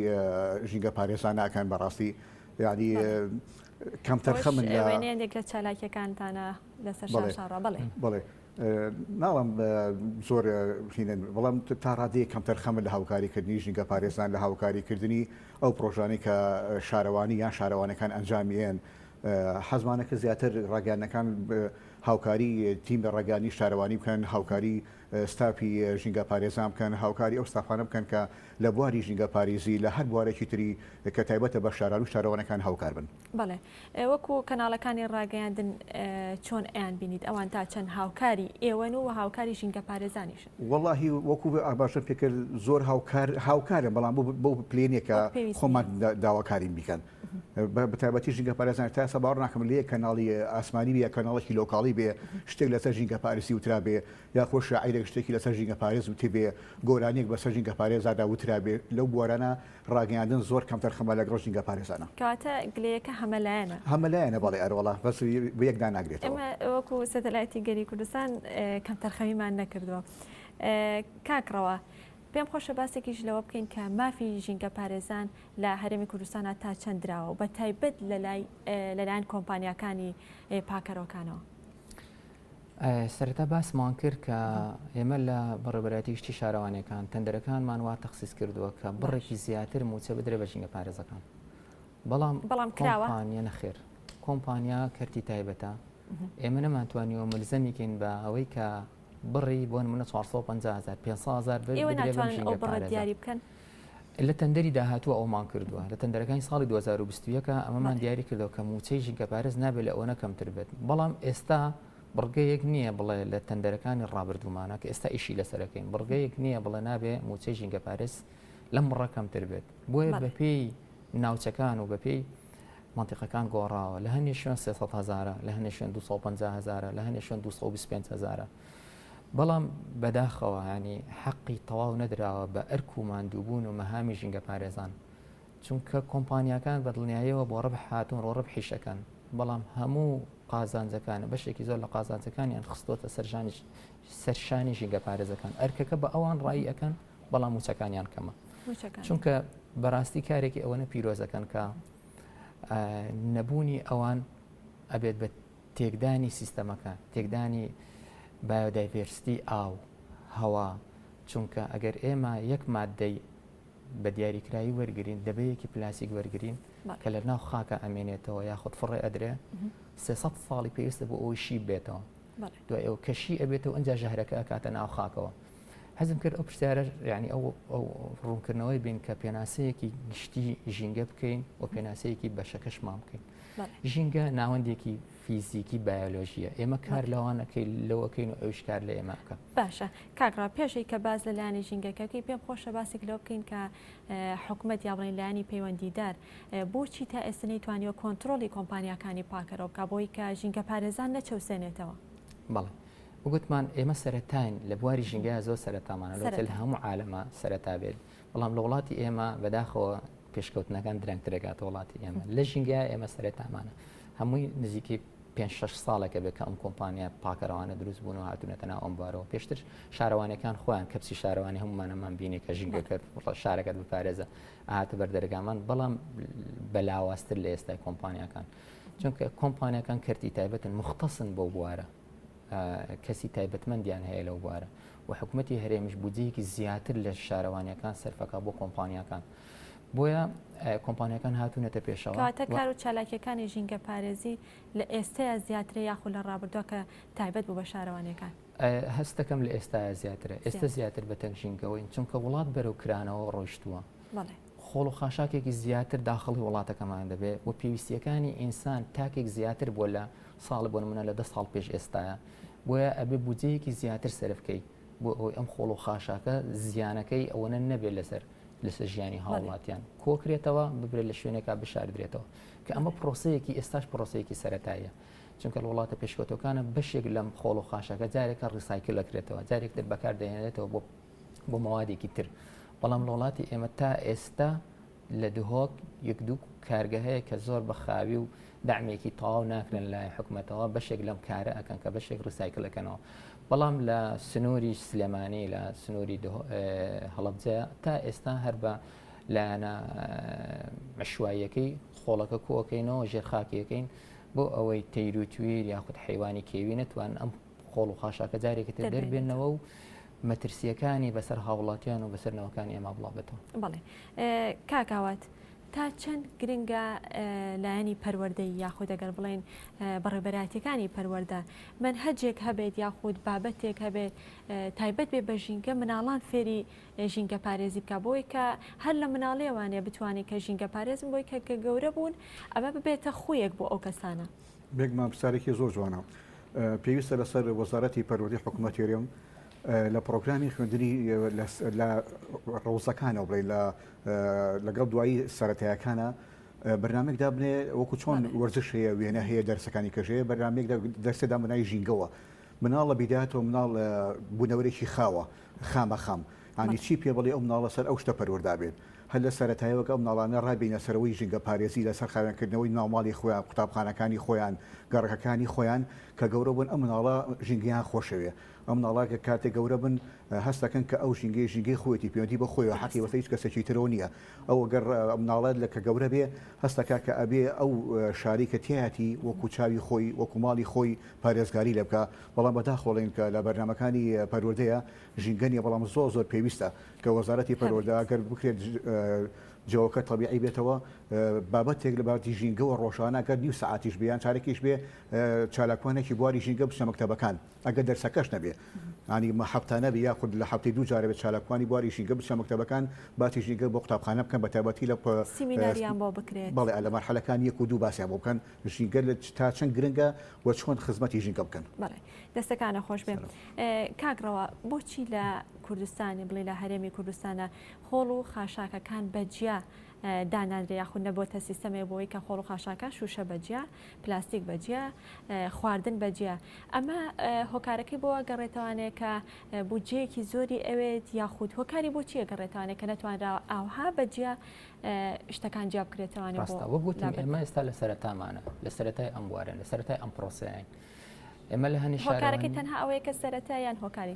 ژینگە پارێزان ناکەن بەڕاستی یعنی کەمتر خەمن وێنێک لە چالاکیەکانتانە لەسەر شارڕا بڵێ ناڵم زۆر هینن بەڵام تا ڕادەیە کەمتر خەمن لە هاوکاریکردنی ژینگە پارێزان لە هاوکاریکردنی ئەو پرۆژانی کە شارەوانی یان شارەوانەکان ئەنجامیێن حەزمانەکە زیاتر ڕاگەاندنەکان هاوکاری تیم لە ڕاگەاندنی شارەوانی بکەن هاوکاری ستاپی ژینگە پارێزان بکەن هاوکاری ئەو ستاپانە بکەن کە لە بواری ژینگە پارێزی لە هەر بوارێکی تری کە تایبەتە بە شاران و شارەوانەکان هاوکار بن. بەڵێ وەکو کەناڵەکانی ڕاگەیاندن چۆن ئەیان بینیت ئەوان تا چەند هاوکاری ئێوەن و هاوکاری ژینگە پارێزانیشن؟ وەڵاهی وەکو باشە پێکرد زۆر هاوکارن بەڵام بۆ پلێنێکە خۆمان داواکارین بیکەن بە تایبەتی ژینگە پارێزان تا ئێستا باوەڕ ناکەم لێ کەناڵی ئاسمانی بێ کەناڵێکی لۆکاڵی بێ شتێک لەسەر ژینگە پارێزی وترا بێ یا خۆ شاعیرێک شتێکی لەسەر ژینگە پارێز وتی بێ گۆرانێک بەسەر ژینگە پارێزادا وترا بێ لەو بوارانە ڕاگەاندن زۆر کەمتر خەمە لەگەڵ ژینگە پارێزانە کەواتە گلەیەکە هەمەلایەنە بەڵێ ئەرۆڵە بەس بە یەکدا ناگرێتەوە. ئێمە وەکو سەتەلایتی گەری کوردستان کەمتر خەمیمان نەکردووە. کاکڕەوە پێم خۆشە باسێکیش لەوە بکەین کە مافی ژینگە پارێزان لە هەرێمی کوردستانە تا چەند دراوە و بە تایبەت لەلایەن کۆمپانیاکانی پاکەرۆکانەوە. سەرەتا باسمان کرد کە ئێمە لە بەڕێوەبەرەتی گشتی شارەوانەکان تەندەرەکانمان وا تەخسیس کردووە کە بڕێکی زیاتر موچە بدرێ بە ژینگە پارێزەکان بەڵام کۆمپانیا نەخێر کۆمپانیا کەرتی تایبەتە ئێمە نەمانتوانیەوە ملزەمیکەین بە ئەوەی کە بڕی بۆ نمونە 450,000 500,000 دیاری بکەن لە تەندەری داهاتووە ئەومان کردووە لە تەندەرەکانی ساڵی 2021 ئەمەمان دیاری کردەوە کە موچەی ژینگە پارێز نابێت لە ئەوە کەمتر بێت بەڵام ئێستا بڕگەیەک نییە بڵێ لە تەندەرەکانی ڕابردوومانە کە ئێستا ئیشی لەسەرەکەین بڕگەیەک نییە بڵێ نابێ موچەی ژینگە پارێز لەم ڕە کەمتر بێت بۆیە بەپێی ناوچەکان و بەپێی منتیقەکان گۆڕاوە لە هەنێ شوێن 300,000 لە هەنێ شوێن 250,000 لە هەنێ شوێن 225,000 بەڵام بەداخەوە ینی حەقی تەواو نەدراوە بە ئەرک و ماندووبوون و مەهامی ژینگە پارێزان چونکە کۆمپانیاکان بەدڵنیاییەوە بۆ ڕەبح هاتوون ڕۆ ڕەبحیشەکان بەڵام هەموو قازانجەکانە بەشێکی زۆر لە قازانجەکانیان خستۆتە سەرشانی ژینگە پارێزەکان ئەرکەکە بە ئەوان ڕایی ئەەکەن بەڵام موچەکانیان کەمە چونکە بەڕاستی کارێکی ئەوەنە پیرۆزەکەن کە نەبوونی ئەوان ئەبێت بە تێکدانی سیستەمەکە تێکدانی بایۆدایڤرسیتی ئاو هەوا چونکە ئەگەر ئێمە یەک مادەی بە دیاریکراوی وەرگین دەبەیەکی پلاسیک وەرگین کە لە ناو خاکە ئەمێنێتەوە یاخود فڕێ ئەدرێ 300 ساڵی پێویستە بۆ ئەوی شی بێتەوە دوای ئەو کەشی ئەبێتەوە ئەنج ژەهرەکە ئەکاتە ناو خاکەوە حەزم کرد ئەو پرسیارە یعنی ئەو ڕوونکردنەوەی بین کە پێناسەیەکی گشتی ژینگە بکەین و پێناسەیەکی بەشەکەشمان بکەین ژینگە ناوەندێکی فیزیکی بایۆلۆژیە ئێمە کار لەوانەکەی لەوەکەین و ئەوش کار لە ئێمە بکە باشە کاکڕا پێشەی کە باز لەلایەنی ژینگەکەی پێم خۆشە باسێک لەوە بکەین کە حکوومەت یا بڵێن لایەنی پەیوەندیدار بۆچی تا ئێستا نەیتوانیوە کۆنتڕۆلی کۆمپانیاکانی پاکەرەوە بکە بۆی کە ژینگە پارێزان نەچەوسێنێتەوە بەڵێ وگوتمان ئێمە سەرەتاین لە بواری ژینگە زۆر سەرەتامانە لە هەموو عالەمە سەرەتا بێت بەڵام لە وڵاتی ئێمە بەداخەوە پێشکەوتنەکان درەنگترێکات وڵاتی ئێمە لە ژینگە ئێمە سەرەتامانە هەمووی نزیکی 5-6 ساڵێکە بێت کە ئەم کۆمپانیا پاکەرەوانە دروست بوون و هاتوونەتە ناو ئەم بارەوە پێشتر شارەوانەکان خۆیان کەپسی شارەوانی هەمومانەمان بینی کە ژینگە کرد شارەکەت بپارێزە ئاهاتە بەردەرگامان بەڵام بەلاواستر لە ئێستای کۆمپانیاکان چونکە کۆمپانیاکان کەرتی تایبەتن مختصن بۆ بوارە کەسی تایبەتمەندیان هەیە لەو بوارە و حکوومەتی هەرێمیش بودجەیەکی زیاتر لە شارەوانیەکان سەرفەکە بۆ کۆمپانیاکان بۆیە کۆمپانیەکان هاتوونەتە پێشەوە کاتە کار و چالاکیەکانی ژینگە پارێزی لە ئێستەیە زیاترە یاخود لە ڕابردووە کە تایبەت بوو بە شارەوانیەکان هەستەکەم لە ئێستا زیاترە ئێستا زیاتر بە تەنگ ژینگەوەی چونکە وڵات بەرەو کرانەوە ڕۆیشتووە خۆڵ و خاشاکێکی زیاتر داخڵی وڵاتەکەمان دەبێت و پێویستیەکانی ئینسان تاکێک زیاتر بۆ لە ساڵ بۆ نمونە لە 10 ساڵ پێش ئێستاە بۆیە ئەبێ بودجەیەکی زیاتر سەرفکەی بۆ ئەوەی ئەم خۆڵ و خاشاکە زیانەکەی ئەوەنە نەبێت لەسەر ژیانی هاوڵاتیان کۆکرێتەوە ببرێت لە شوێنێکا بشاردرێتەوە کە ئەمە پرۆسەیەکی ئێستاش پرۆسەیەکی سەرەتاییە چونکە لە وڵاتە پێشکەوتەکانە بەشێک لەم خۆڵ و خاشاکە جارێکە ڕیسایکل دەکرێتەوە جارێکتر بەکار دەهێنێتەوە بۆ مەوادێکی تر بەڵام لە وڵاتی ئێمە تا ئێستا لە دهۆک یەک دوو کارگە هەیە کە زۆر بەخاوی و دامێکی تەواو ناکرێن لای حکوومەتەوە بەشێک لەم کارە ئەەکەن کە بەشێک ڕیسایکلەکەنەوە بەڵام لە سنووری سلێمانی لە سنووری هەڵەبجە تا ئێستا هەر بە لایەنە مەشواییەکەی خۆڵەکە کۆکەینەوە ژێرخاکیەکەین بۆ ئەوەی تەیروتویر یاخود حیوانی کێوی نەتوان ئەم خۆڵ و خاشاکە جارێکتر دەربێنەوە و مەترسیەکانی بەسەر هاوڵاتیان و بەسەر نەوەکانی ئێمە بڵاوبێتەوە. بەڵێ کاکاوات تا چەند گرنگە لایەنی پەروەردەی یاخود ئەگەر بڵێن بەڕێبەرایەتیەکانی پەروەردە منهەجێک هەبێت یاخود بابەتێک هەبێت تایبەت بێ بە ژینگە مناڵان فێری ژینگە پارێزی بکە بۆی کە هەر لە مناڵێوانێ بتوانێت کە ژینگە پارێزم بۆی کە گەورە بوون ئەمە ببێتە خویەک بۆ ئەو کەسانە. بێگمان پرسیارێکی زۆر جوانە پێویستە لەسەر وەزارەتی پەروەردەی حکوومەتێریەم لە پرۆگرامی خوێندنی لە ڕۆزەکانەوە بڵێ لەگەڵ دوایی سەرەتایەکانە بەرنامێکدا بنێ وەکو چۆن وەرزش هەیە وێنە هەیە دەرسەکانی کەژەیە بەرنامێک دەرسێدا منای ژینگەوە مناڵ لە بیداتەوە مناڵ بوونەوەرێکی خاوە خامە خام ینی چی پێ بڵێ ئەو مناڵە سەر ئەو شتە پەروەردا بێت هەر لە سەرەتایەوەکە ئەو مناڵانە ڕابینە سەرەوەی ژینگە پارێزی لەسەر خاوێنکردنەوەی ناوماڵی خۆیان قوتابخانەکانی خۆیان گەڕەکەکانی خۆیان کە گەورە بوون ئەم مناڵە ژینگەیان خۆشەوێ ئەم مناڵاکە کاتێک گەورە بن هەستەکەن کە ئەو ژینگەی خۆیەتی پەیوەندی بە خۆیەوە حەقی وەسە هیچ کەسێکی ترەوە نییە ئەو گەر مناڵات لە کە گەورە بێ هەستەکە کە ئەبێ ئەو شاریکە تایەتی وەکو چاوی خۆی وەکو ماڵی خۆی پارێزگاری لێ بکە بەڵام بەداخۆڵین کە لە بەرنمەکانی پەروەردەیە ژینگەنیە بەڵام زۆر پێویستە کە وەزارەتی پەروەردە گەر بکرێت جەوەکە تەبیعی بێتەوە بابەتێک لە باتی ژینگەوە ڕۆژانە گەر نیو سەعاتیش بێ یان چارێکیش بێ چالاکوانێکی بواری ژینگە بچە مەکتەبەکان ئەگەر دەرسەکەش نەبێ ینی هەفتانە بێ یاخود لە هەفتەی دوو جارە بێت چالاکوانی بواری ژینگە بچە مەکتەبەکان باتی ژینگە بۆ قوتابخانە بکەن بە تایبەتی لە سیمیناریان بۆ بکرێت بەڵێ لە مەرحەلەکان 1 و 2 باسییان بۆ بکەن ژینگە تا چەند گرنگە و چۆن خزمەتی ژینگە بکەن. بەڵێ دەستەکانە خۆش بێ کاکڕەوە بۆچی لە کوردستانی بڵێ لە هەرێمی کوردستانە خۆڵ و خاشاکەکان بەجیا دانادرێ یاخود نەبووتە سیستەمێ بۆی کە خۆڵ و خاشاکە شوشە بەجیا پلاستیک بەجیا خواردن بەجیا ئەمە هۆکارەکەی بۆ گەڕێتوانێت کە بودجەیەکی زۆری ئەوێت یاخود هۆکاری بۆچیە گەڕێتوانێت کە نەتوانرا ئاوها بەجیا شتەکان جیا بکرێتوانێت ڕاستەوە گوتم ئێمە ئێستا لە سەرەتامانە لە سەرەتای ئەم بوارن لە سەرەتای ئەم پرۆسەیان ئێمە لە هەنی هۆکارەکەی تەنها ئەوەیە کە سەرەتایان هۆکاری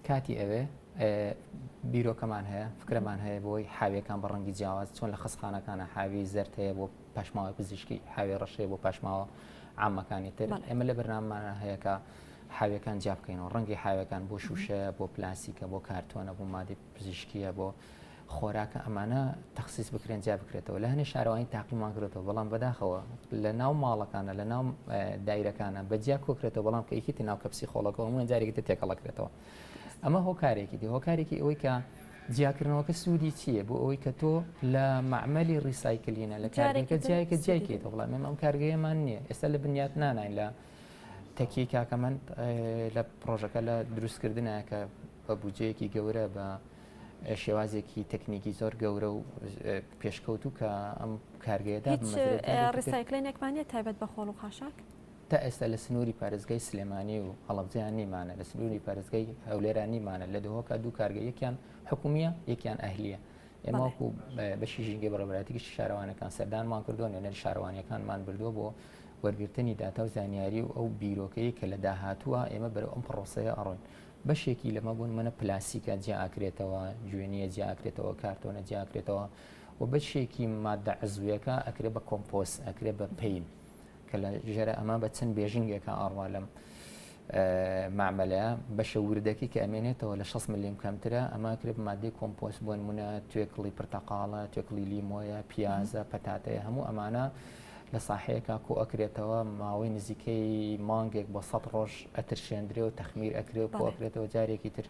کاتی ئەوێ بیرۆکەمان هەیە فکرەمان هەیە بۆی حاویەکان بە ڕەنگی جیاواز چۆن لە خستخانەکانە حاوی زەرد هەیە بۆ پاشماوەی پزیشکی حاوی ڕەشەیە بۆ پاشماوە عامەکانی تر ئێمە لە بەرناممانە هەیە کە حاویەکان جیا بکەینەوە ڕەنگی حاویەکان بۆ شوشەیە بۆ پلاسیکە بۆ کارتۆنە بۆ مادی پزیشکیە بۆ خۆراکە ئەمانە تەخسیس بکرێن جیا بکرێتەوە لە هەنێ شارەوانی تاقیمان کرێتەوە بەڵام بەداخەوە لە ناو ماڵەکانە لە ناو دایرەکانە بەجیا کۆکرێتەوە بەڵام کە یەکیتی ناو کەپسی خۆڵەکەەوە منە جارێکتە تێکەڵەکرێتەوە ئەمە هۆکارێکی دی هۆکارێکی ئەوەی کە جیاکردنەوەکە سوودی چییە بۆ ئەوەی کە تۆ لە معمەلی ڕیسایکلینە لە کارێکە جایکە جایکێتەوە بڵام ئەم کارگەیەمان نییە ئێستا لە بنیات نانین لە تەکی کاکەمەند لە پرۆژەکە لە دروستکردنە کە بە بودجەیەکی گەورە بە شێوازێکی تەکنیکی زۆر گەورە و پێشکەوتو کە ئەم کارگەیەدا ڕیسایکلینێکمانێت تایبەت بە خۆڵ و خاشاک تا ئێستا لە سنووری پارێزگای سلێمانی و هەڵەبجەیان نیمانە لە سنووری پارێزگای هەولێران نیمانە لە دهۆکە دوو کارگە یەکیان حکومیە یەکیان ئەهلیە ئێمە وەکو بەشی ژینگەی بەڕێوەبەرایەتیگەشتی شارەوانەکان سەردانمان کردووە نوێنەری شارەوانیەکانمان بردووە بۆ وەرگرتنی داتا و زانیاری و ئەو بیرۆکەیە کە لە داهاتووە ئێمە بەرەو ئەم پرۆسەیە ئەڕۆین بەشێکی لەمە بوون منە پلاسیکە جیاکرێتەوە جوێنیە جیاکرێتەوە کارتۆنە جیاکرێتەوە و بەشێکی مادە عزویەکە ئەکرێ بە کۆمپۆست ئەکرێ بە پین کە لە ژێرە ئەمە بە چەند بێژنگێکە ئاڕوا لەم معمەلەیە بەشە وردەکەی کە ئەمێنێتەوە لە 6 ملیم کەمترە ئەمە کرێ مادەی کۆمپۆست بۆ نمونە توێکڵی پرتەقاڵە توێکڵی لیمۆیە پیازە پەتاتەیە هەموو ئەمانە لە ساحەیەکە کۆ ئەکرێتەوە ماوەی نزیکەی مانگێک بە 100 ڕۆژ ئەترشێندرێ و تەخمیر ئەکرێ و کۆ ئەکرێتەوە جارێکی تر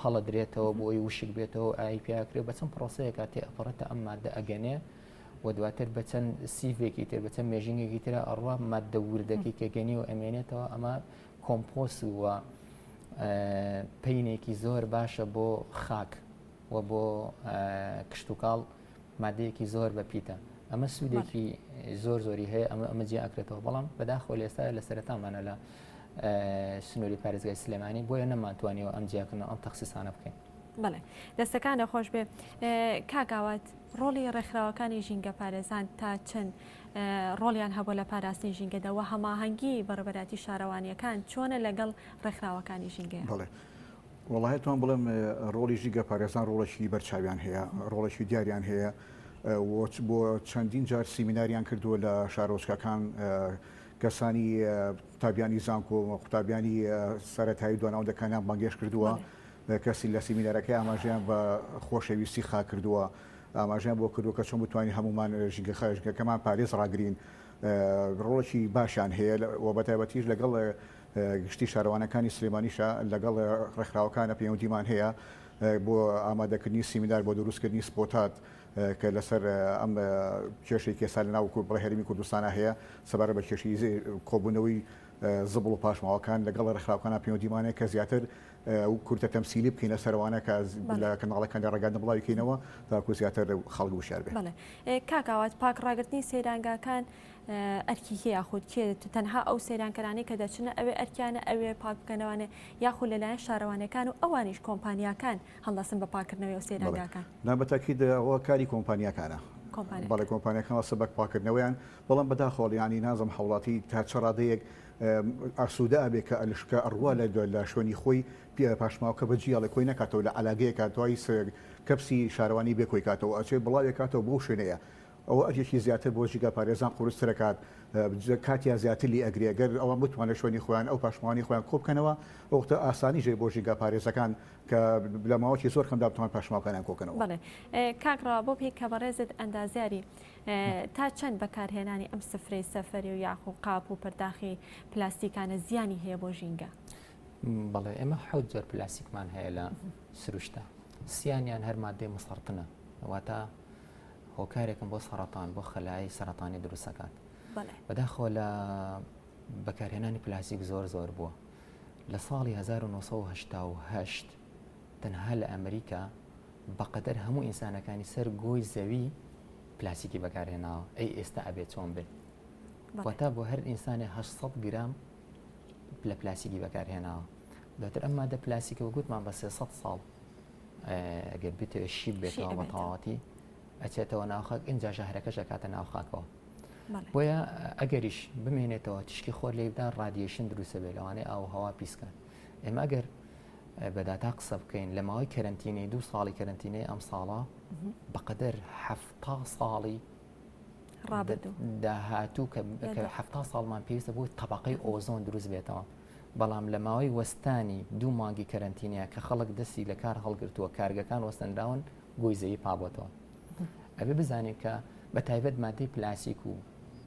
هەڵە درێتەوە بۆی وشک بێتەوە ئای پیاکرێت بە چەند پرۆسەیەکە تێپەڕێتە ئەم مادە ئەگەنێ و دواتر بە چەند سیڤێکی تر بە چەند مێژینگێکی ترە ئەڕوا مادە وردەکەی کە گەنی و ئەمێنێتەوە ئەمە کۆمپۆس وە پەینێکی زۆر باشە بۆ خاک و بۆ کشتتوکاڵ مادەیەکی زۆر بەپیتە ئەمە سوودێکی زۆری هەیە ئەمە جێ ئەکرێتەوە بەڵام بەداخۆ لێستا لە سەرەتامانە لە سنووری پارێزگای سلێمانی بۆیە نەمانتوانیەوە ئەم جیاکردن ئەم تەخسیسانە بکەین. بڵێ دەستەکانە خۆش بێ کاگاوات ڕۆڵی ڕێکخراوەکانی ژینگە پارێزان تا چەند ڕۆڵیان هەبوو لە پاراستنی ژینگەدەوە هەماهەنگی بەڕێبەراتی شارەوانیەکان چۆنە لەگەڵ ڕێکخراوەکانی ژینگەیە؟ بڵێ وڵایەتوان بڵێم ڕۆڵی ژینگە پارێزان ڕۆڵێکی بەرچاویان هەیە ڕۆڵێکی دیاریان هەیە بۆ چەندین جار سیمیناریان کردووە لە شارۆچکەکان کەسانی قوتابیانی زانکۆ و قوتابیانی سەرەتایی دواناودەکانیان بانگێش کردووە کەسی لە سیمینەرەکەی ئاماژیان بە خۆشەویستی خا کردووە ئاماژیان بۆ کردو کە چۆن بتوانین هەمومان ژینگەکەمان پارێز ڕاگرین ڕۆڵێکی باشیان هەیە و بەتایبەتیش لەگەڵ گشتی شارەوانەکانی سلێمانیشە لەگەڵ ڕێکخراوەکانە پەیوەندیمان هەیە بۆ ئامادەکردنی سیمینار بۆ دروستکردنی سپۆتات کە لەسەر ئەم کێشەی کێسا لە ناو بڵێ هەرمی کوردستانە هەیە سەبارە بە کێشی کۆبوونەوەی زبڵ و پاشماوەکان لەگەڵ ڕێکخراوەکانە پەیوەندیمانەیە کە زیاتر و کورتە تەمسیلی بکەینە سەروانە کە لە کەناڵەکانی ڕێگاندن بڵاویکەینەوە تاکو زیاتر خەڵک وشار بێت. بڵێ کاکاوات پاکڕاگررتنی سەیرانگاکان ئەرکی هەیە خودت کێت تەنها ئەو سەیرانکەرانی کە دەچنە ئەوێ ئەرکیانە ئەوێ پاکەکەنەوەێ یاخود لەلایەن شارەوانەکان و ئەوانیش کۆمپانیاکان هەڵدەسن بە پاکردنەوەی و سەیرانگاکان نابەتاکیید ئەوە کاری کۆمپانیاکانە بەڵێ کۆمپانیەکان سەبەک پاکردنەوەیان بەڵام بەداخۆڵ ینی نازم حوڵاتی تا چڕادەیەک ئاسوودە ئەبێ کە ئەلشکە ئەڕوا لە شوێنی خۆی پاشماوکە بەجیاڵی کۆی نکاتەوە لە علاگەیە کاتوای کەپسی شارەوانی بێ کۆی کاتەوە ئەچێ بڵاوێ کاتەوە بۆ شوێنەیە ئەوە ئەرێکی زیاتر بۆ ژیگە پارێزان قورسترەکات کاتیا زیاتر لی ئەگرێگەر ئەوە بتوانێت شوێنی خۆیان ئەو پاشماوانی خۆیان کۆبکەنەوە ئەوتە ئاسانی ژێ بۆ ژیگە پارێزەکان کە لە ماوەی زۆر خەمدا بتوان پاشماوەکانیان کۆکەنەوە. بڵێ کاکڕەوە بۆ پێی کە بەڕێزت ئەندازیاری تا چەند بەکارهێنانی ئەم سفرەی سەفەری و یاخو قاپ و پرداخی پلاستیکانە زیانی هەیە بۆ ژینگە؟ بەڵێ ئێمە حەوت جۆر پلاستیکمان هەیە لە سروشتە سییانیان هەر مادەی مسەرتنە واتە هۆکارێکم بۆ سەرەتان بۆ خەلای سەرەتانی دروستەکات بەداخۆ لە بەکارهێنانی پلاستیک زۆر بووە لە ساڵی 1970 تەنها لە ئەمریکا بەقەدەر هەموو ئینسانەکانی سەر گۆی زەوی پلاستیکی بەکارهێناوە ئەی ئێستا ئەبێت چۆن بێت واتە بۆ هەر ئینسانی 800 گرام لە پلاستیکی بەکارهێناوە دواتر ئەم مادە پلاستیکەوە گوتمان بە 300 ساڵ ئەگەر بێتەوە شیب بێتەوە بە تەواوەتی ئەچێتەوە ناوخاک ئینجا ژەهرەکەش ئەکاتە ناوخاکەوە بۆیە ئەگەریش بمێنێتەوە تشکی خۆر لێدا ڕادیێشن دروستە بێت لەوانەیە ئاو هەوا پیسکەن ئێمە ئەگەر بەداتا قسە بکەین لە ماوەی کەرنتینەی 2 ساڵی کەرنتینەی ئەم ساڵە بەقەدەر 70 ساڵی داهاتوو کە 70 ساڵمان پێویستە بۆ تەبەقەی ئۆزۆن دروست بێتەوە بەڵام لە ماوەی وەستانی 2 مانگی کەرنتینەیە کە خەڵک دەستی لە کار هەڵگرتووە کارگەکان وەستەنراون گۆی زەوی پابۆتەوە ئەبێ بزانێت کە بە تایبەت مادەی پلاسیک و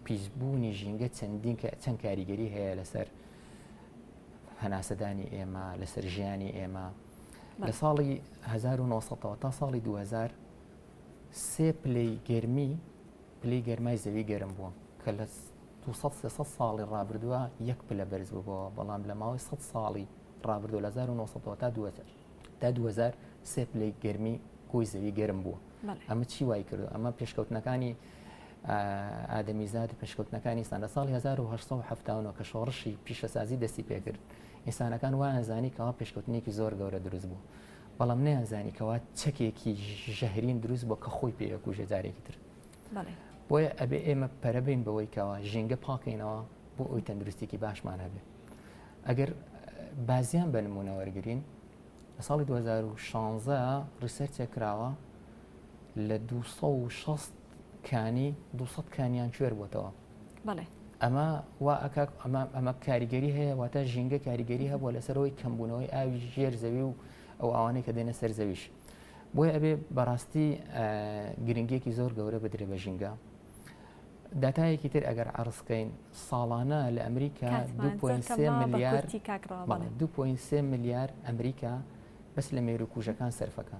پیسبوونی ژینگە چەند کاریگەری هەیە لەسەر هەناسەدانی ئێمە لەسەر ژیانی ئێمە لە ساڵی 1970 تا ساڵی 2000 سێ پلەی گەرمای زەوی گەرم بووە کە لە 200 ساڵی ڕابردووە یەک پلە بەرز بووەوە بەڵام لە ماوەی 100 ساڵی ڕابردووە لە 1970 تا 2000 سێ پلەی گەرمی گۆی زەوی گەرم بووە ئەمە چی وای کردو ئەمە پێشکەوتنەکانی ئادەمیزاد پێشکەوتنەکانی ئینسان لە ساڵی 1970 کە شۆڕشی پیشەسازی دەستی پێکرد ئینسانەکان وایانزانی کەوا پێشکەوتنێکی زۆر گەورە دروست بوو بەڵام نەیانزانی کەوا چەکێکی ژەهرین دروست بۆ کە خۆی پێوەکوژە جارێکی تر بۆیە ئەبێ ئێمە پەرەبین بەوەی کەوا ژینگە پاکەینەوە بۆ ئەوی تەندروستێکی باشمان هەبێ ئەگەر بازیان بە نمونە وەرگرین لە ساڵی 2016 ریسەرچێک کراوە لە 260 کانی 200 کانیان کوێر بووتەوە ئەمە کاریگەری هەیە واتە ژینگە کاریگەری هەبووە لەسەرەوەی کەمبوونەوەی ئاوی ژێر زەوی و ئەو ئەوانەی کە دێنە سەر زەویش بۆیە ئەبێ بەڕاستی گرنگێکی زۆر گەورە بدرێ بە ژینگە داتایەکی تر ئەگەر عرضکەین ساڵانە لە ئەمریکا 2.3 میلیار ئەمریکا بەس لە مێرو کوژەکان سەرفەکە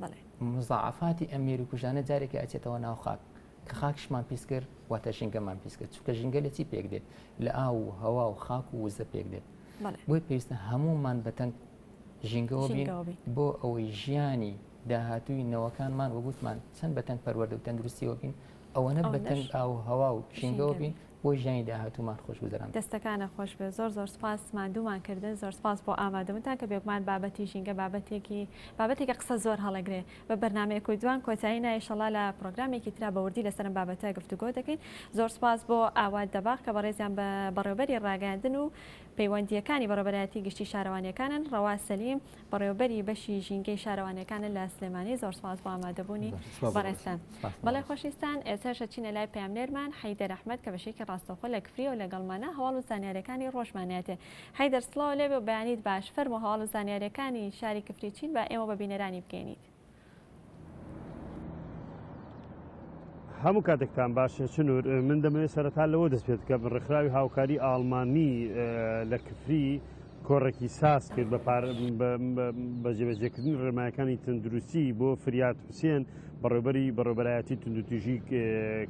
بەڵێ مزاعفاتی ئەم مێرو کوژانە جارێکی ئەچێتەوە ناو خاک کە خاکشمان پیس کرد واتە ژینگەمان پیس کرد چونکە ژینگە لە چی پێک دێت لە ئاو و هەوا و خاک و وزە پێک دێت بۆی پێویستە هەمومان بەتەنگ ژینگەوە بین بۆ ئەوەی ژیانی داهاتووی نەوەکانمان وەگوتمان چەند بەتەنگ پەروەردە و تەندروستیەوە بین ئەوەنە بەتەنگ ئاو هەوا و ژینگەوە بین بۆ ژیانی داهاتوومان خۆش گوزەران دەستەکانە خۆش بێ زۆر زۆر سپاس مادوومان کردن زۆر سپاس بۆ ئامادەبوونتان کە بێگومان بابەتی ژینگە بابەتێکی قسە زۆر هەڵەگرێ بە بەرنامەیەکی دوان کۆتایی نایشەڵا لە پرۆگرامێکی ترا بەوردی لەسەر بابەتە گفتوگۆ دەکەین زۆر سپاس بۆ ئاوات دەباغ کە بەڕێزیان بە بەڕێوەبەری ڕاگەاندن و پەیوەندیەکانی بەڕێوەبەرایەتی گشتی شارەوانیەکانن ڕەوا سەلیم بەڕێوەبەری بەشی ژینگەی شارەوانیەکانن لە سلێمانی زۆر سپاس بۆ ئامادەبوونی بەڕێستان بەڵێ خۆشویستان ئێستاش چینە لای پەیامنێرمان حەیدەر ئەحمەد کە بەشێکی ڕاستەوخۆ لە کفری و لەگەڵمانە هەواڵ و زانیاریەکانی ڕۆژمانەتێ حەیدەر سڵاو لێبێ و بەیانیت باش فەرموو هەواڵ و زانیاریەکانی شاری کفری چین بە ئێمە بە بینەرانی بکەینیت هەموو کاتێکتان باشە چنوور من دەمەوێت سەرەتا لەوە دەست پێت کە ڕێکخراوی هاوکاری ئاڵمانی لە کفری کۆڕێکی ساس کرد بە جێبەجێکردنی ڕێمایەکانی تەندروستی بۆ فریات حوسێن بەڕێوەبەرایەتی توندوتیژی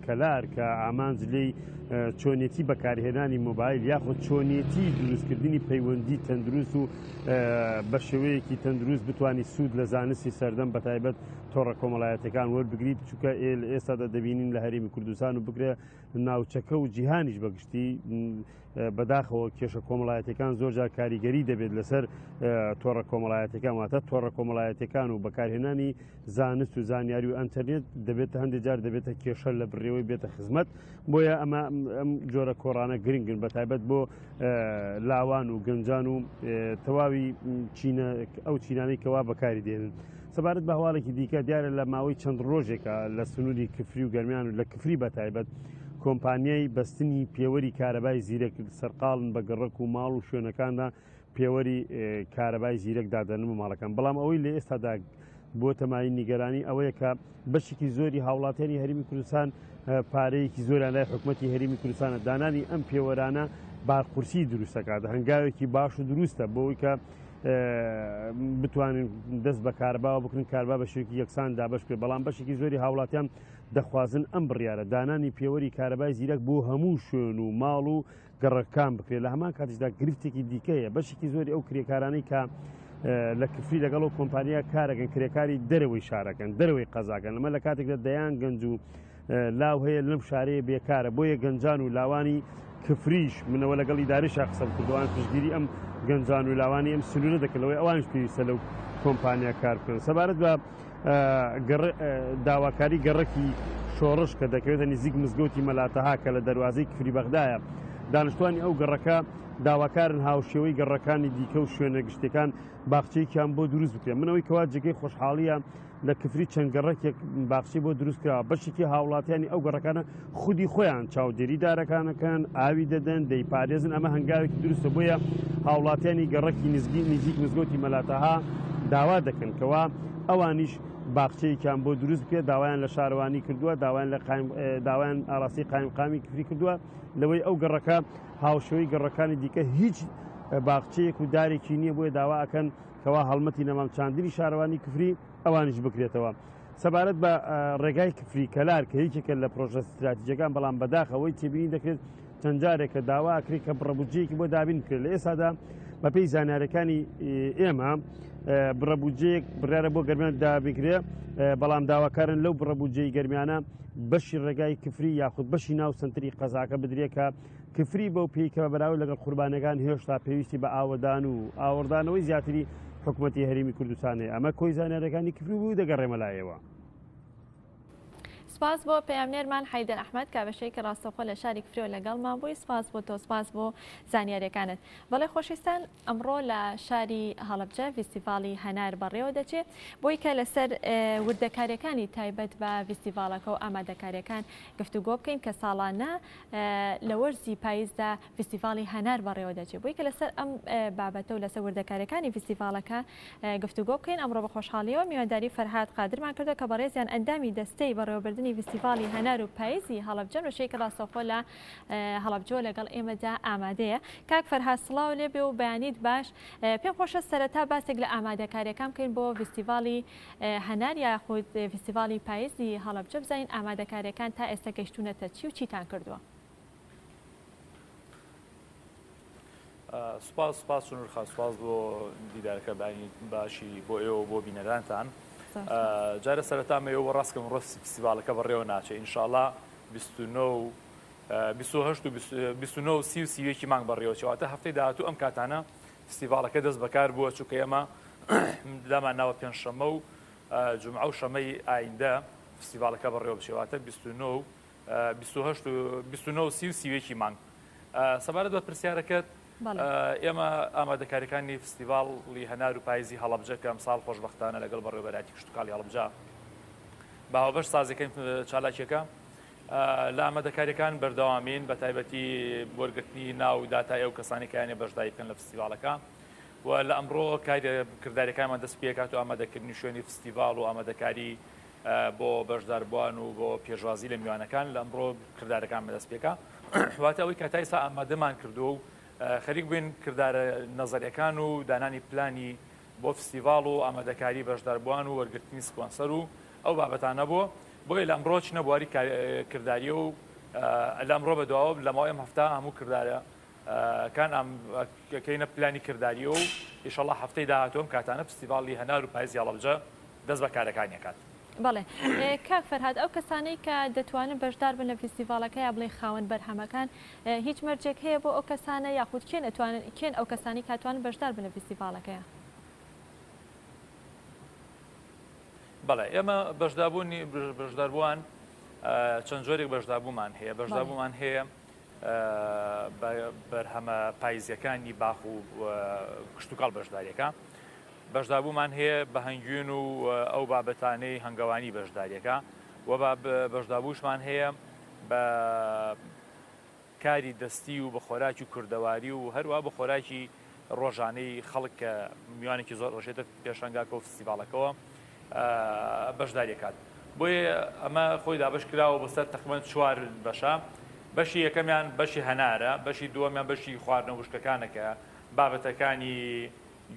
کەلار کە ئامانج لێی چۆنیەتی بەکارهێنانی مۆبایل یاخود چۆنیەتی دروستکردنی پەیوەندی تەندروست و بە شێوەیەکی تەندروست بتوانانی سوود لە زانستی سەردەم بەتایبەت تۆڕە کۆمەڵایەتەکان وەربگریت چونکە ئێستادا دەبینین لە هەرێمی کوردستان و بگرێ ناوچەکە و جیهانیش بەگشتی بەداخەوە کێشە کۆمەڵایەتەکان زۆرجار کاریگەری دەبێت لەسەر تۆڕە کۆمەڵایەتەکان واتە تۆڕە کۆمەڵایەتەکان و بەکارهێنانی زانست و زانیاری و ئەنتەرنێت دەبێتە هەندێک جار دەبێتە کێشە لە بڕێوەی بێتە خزمەت بۆیە ئەمە ئەم جۆرە کۆڕانە گرنگن بەتایبەت بۆ لاوان و گەنجان و تەواوی ئەو چینانەی کەوا بەکاری دێنن سەبارەت بە هەواڵێکی دیکە دیارە لە ماوەی چەند ڕۆژێکە لە سنووری کفری و گەرمیان و لە کفری بەتایبەت کۆمپانیای بەستنی پێوەری کارەبای زیرەک سەرقاڵن بە گەڕک و ماڵ و شوێنەکاندا پێوەری کارەبای زیرەک دادەنم و ماڵەکان بەڵام ئەوەی لە ئێستادا بۆ تەمای نیگەرانی ئەوەیە کە بەشێکی زۆری هاوڵاتیانی هەرێمی کوردستان پارەیەکی زۆریان لای حکوومەتی هەرێمی کوردستانە دانانی ئەم پێوەرانە بارقورسی دروستەکات هەنگاوێکی باش و دروستە بۆەوەی کە بتوانین دەست بە کارباوە بکن کاربا بە شوێکی یەکسان دابش کرد بەڵام بەشێکی زۆری هاوڵاتیان دەخوازن ئەم بڕیارە دانانی پێوەری کارەبای زیرەک بۆ هەموو شوێن و ماڵ و گەڕەکان بکرێت لە هەمان کاتیشدا گرفتێکی دیکەیە بەشێکی زۆری ئەو کرێکارانەی کە لە کفری لەگەڵ و کۆمپانیا کارەکەن کرێکاری دەرەوەی شارەکەن دەرەوەی قەزاکەن لەمە لە کاتێکدا دەیان گەنج و لاو هەیە لەم شارەیە بێکارە بۆیە گەنجان و لاوانی کفریش منەوە لەگەڵ ئیدارەشا قسەم کردوان پشتگیری ئەم گەنجان و لاوانی ئەم سلوونە دەکەنەوەی ئەوانش پێویستە لەو کۆمپانیا کار بکەن سەبارەت بە داواکاری گەڕەکی شۆڕش کە دەکەوێتە نزیک مزگەوتی مەلاتەها کە لە دەواازەی کفری بەغدایە دانیشتوانی ئەو گەڕەکە داواکارن هاوشێوەی گەڕەکانی دیکە و شوێنە گشتەکان باخچەیەکیان بۆ دروست بکرێن منەوەی کەوا جگەی خۆشحاڵیە لە کفری چەند گەڕەکێک باخچەی بۆ دروست کراوە بەشێکی هاوڵاتیانی ئەو گەڕەکانە خودی خۆیان چاودێری دارەکانەکەن ئاوی دەدەن دەیپارێزن ئەمە هەنگاوێکی دروستە بۆیە هاوڵاتیانی گەڕەکی نزیک مزگەوتی مەلاتەها داوا دەکەن کەوا ئەوانیش باخچەیەکیان بۆ دروست بکرێت داوایان لە شارەوانی کردووە داوایان ئاڕاستی قایمقامی کفری کردووە لەوەی ئەو گەڕەکە هاوشەوەی گەڕەکانی دیکە هیچ باخچەیەک و دارێکی نییە بۆیە داوا ئەکەن کەوا هەڵمەتی نەمامچاندنی شارەوانی کفری ئەوانش بکرێتەوە سەبارەت بە ڕێگای کفری کەلار کە هیچێکە لە پرۆژە استراتیجیەکان بەڵام بەداخەوەی تێبینی دەکرێت چەند جارێکە داوا ئەکرێت کە بڕەبوجەیەکی بۆ دابین کرد لە ئێستادا بەپێی زانیاریەکانی ئێمە بڕەبوجەیەک بڕیارە بۆ گەرمیان دابیکرێ بەڵام داواکارن لەو بڕەبوجەی گەرمیانە بەشی ڕێگای کفری یاخود بەشی ناو سنتری قەزاکە بدرێت کە کفری بەو پێیکەوە بەراورد لەگەڵ قوربانەکان هێشتا پێویستی بە ئاوەدان و ئاوەردانەوەی زیاتری حکوومەتی هەرێمی کوردستانەیە ئەمە کۆی زانیاریەکانی کفری بوو دەگەڕێمە لایەوە سپاس بۆ پەیامنێرمان حەیدەر ئەحمەد کە بەشەیەکی ڕاستەوخۆ لە شاری کفرەوە لەگەڵمان بووی سپاس بۆ تۆ سپاس بۆ زانیاریەکانت بەڵێ خۆشویستان ئەمڕۆ لە شاری هەڵەبجە فیستیڤاڵی هەنار بەڕێوە دەچێت بۆی کە لەسەر وردەکاریەکانی تایبەت بە فیستیڤاڵەکە و ئامادەکاریەکان گفتوگۆ بکەین کە ساڵانە لە وەرزی پاییزدا فیستیڤاڵی هەنار بەڕێوە دەچێت بۆی کە لەسەر ئەم بابەتە و لەسەر وردەکاریەکانی فیستیڤاڵەکە گفتوگۆ بکەین ئەمڕۆ بە خۆشحاڵیەوە میوانداری فەرهاد قادرمان کردو کە بەڕێزیان ئەندامی دەستەی بەڕێوەبردن ئامادەکردنی فستیڤاڵی هەنار و پاییزی هەڵەبجە نوێژەیەکی ڕاستەوخۆ لە هەڵەبجۆ لەگەڵ ئێمەدا ئامادەیە. کاک فەرهاد سڵاو لێبێ و بەیانیت باش. پێم خۆشە سەرەتا باسێک لە ئامادەکاریەکان بکەین بۆ فستیڤاڵی هەنار یاخود فستیڤاڵی پاییزی هەڵەبجە بزانین ئامادەکاریەکان تا ئێستا گەیشتونەتە چی و چیتان کردووە؟ سوپاس نورخان، سوپاس بۆ دیدارەکە باشی بۆ ئێوە بۆ بینەرانتان. جارە سەرەتا ئێوە ڕاستکەم ڕۆستی فستیڤالەکە بەڕێوە ناچێت ئینشاءڵڵا 29 و 30 مانگ بەڕێوەچەواتە هەفتەی داهاتوو ئەم کاتانە فستیڤالەکە دەست بەکار بووە چونکە ئێمە دامان ناوە پێنجشەمە و جومعە و شەمەی ئایندە فستیڤالەکە بەڕێوە بچێواتە 29 و 30 مانگ. سەبارەت بە پرسیارەکەت ئێمە ئامادەکاریەکانی فستیڤاڵی هەنار و پاییزی هەڵەبجە کە ئەمساڵ خۆشبەختانە لەگەڵ بەڕێوەبەراتی کشتتوکاڵی هەڵەبجە باوەبەش سازەکەین چالاکیەکە لە ئامادەکاریەکان بەردەوامین بە تایبەتی وەرگرتنی ناو و داتای ئەو کەسانی کەیانێ بەشداری بکەن لە فستیڤالەکە و لە ئەمڕۆ کرداریەکانمان دەست پێکات و ئامادەکردنی شوێنی فستیڤاڵ و ئامادەکاری بۆ بەشداربووان و بۆ پێشوازی لە میوانەکان لە ئەمڕۆ کردارەکان بەدەست پێکە واتە ئەوەی کە تا ئێستا ئامادەمان کردو و خەریک بووین کردارە نەزەریەکان و دانانی پلانی بۆ فستیڤاڵ و ئامادەکاری بەشداربووان و وەرگرتنی سپۆنسەر و ئەو بابەتانە بووە بۆیە لە ئەمڕۆ چنە بواری کرداریە و لە ئەمڕۆ بەدواوە لە ماوەی ئەم هەفتە هەموو کردارە کان ئەکەینە پلانی کرداریە و ئینشەڵڵا هەفتەی داهاتووم کاتانە فستیڤاڵی هەنار و پاییزی هەڵەبجە دەست بە کارەکانیەکات. بەڵێ کاک فەرهاد ئەو کەسانەی کە دەتوانن بەشدار بن لە فستیڤاڵەکە یا بڵێ خاوەن بەرهەمەکان هیچ مەرجێک هەیە بۆ ئەو کەسانە یاخود کێن ئەو کەسانی کاتوانن بەشدار بن لە فستیڤاڵەکەیە؟ بەڵێ ئێمە بەشداربووان چەند جۆرێک بەشداربوومان هەیە بەشداربوومان هەیە بەرهەمە پاییزیەکانی باخ و کشتتوکاڵ بەشداریەکە بەشداربوومان هەیە بە هەنگوین و ئەو بابەتانەی هەنگاوانی بەشداریەکە و بەشدابووشمان هەیە بە کاری دەستی و بە خۆراکی و کوردەواری و هەروە بە خۆراکی ڕۆژانەی خەڵک کە میوانێکی زۆر ڕۆژێتە پێشەنگاکە و فستیڤاڵەکەەوە بەشداریەکات بۆیە ئەمە خۆی دابش کراوە بەسەر تقریباً 4 بەشە بەشی یەکەمیان بەشی هەنارە بەشی دووەمیان بەشی خواردنەوە وشکەکانەکە بابەتەکانی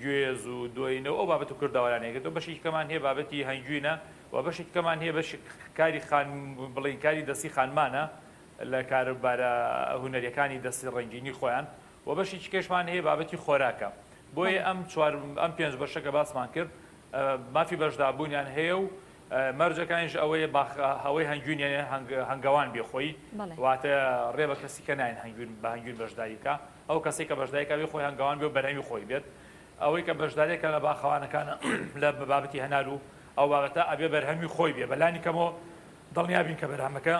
گوێز و دوێنەوە ئەو بابەت و کردەوەرانەیەکە و بەشی کەمان هەیە بابەتی هەنگوینە و بەشی کەمان هەیە بەش کاری بڵین کاری دەستی خانمانە لە کارەبارە هونەریەکانی دەستی ڕەنگینی خۆیان و بەشی کێشمان هەیە بابەتی خۆراکە بۆیە ئەم 5 بەشەکە باسمان کرد مافی بەشدابوونیان هەیە و مەرجەکانیش ئەوەیە هەوەی هەنگوینیان هەنگاوان بێخۆی واتە ڕێ بە کەسی کە ناین بە هەنگوین بەشداریکە ئەو کەسی کە بەشداریکە بێ خۆی هەنگاوان بێ و بەرهەمی خۆی بێت ئەوەی کە بەشدارێکە لە باخەوانەکانە لە بابەتی هەنار و ئەو بابەتە ئەبێ بەرهەمی خۆی بێ بەلانی کەمەوە دڵنیابین کە بەرهەمەکە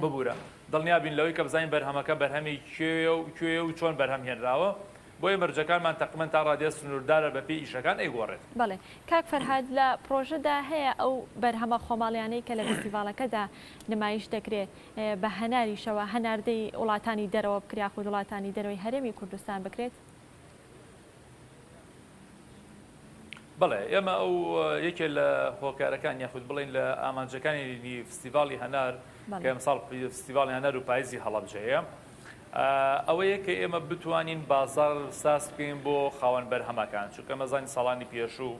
ببوورە دڵنیابین لەوەی کە بزانین بەرهەمەکە بەرهەمی کوێ و چۆن بەرهەم هێنراوە بۆیە مەرجەکانمان تەقریباً تا ڕادیە سنووردارە بە پێی ئیشەکان ئەیگۆڕێت. بەڵێ کاک فەرهاد لە پرۆژەدا هەیە ئەو بەرهەمە خۆماڵیانەی کە لە فستیڤاڵەکەدا نمایش دەکرێت بە هەناریشەوە هەناردەی وڵاتانی دەرەوە بکریا خود وڵاتانی دەرەوەی هەرێمی کوردستان بکرێت؟ بەڵێ ئێمە ئەو یەکێ لە هۆکارەکان یاخود بڵین لە ئامانجەکانی فستیڤاڵی هەنار کە ئەمساڵ فستیڤاڵی هەنار و پاییزی هەڵەبجەیە ئەوەیە کە ئێمە بتوانین بازار ساز بکەین بۆ خاوەن بەرهەمەکان چونکە مەزانی ساڵانی پێشوو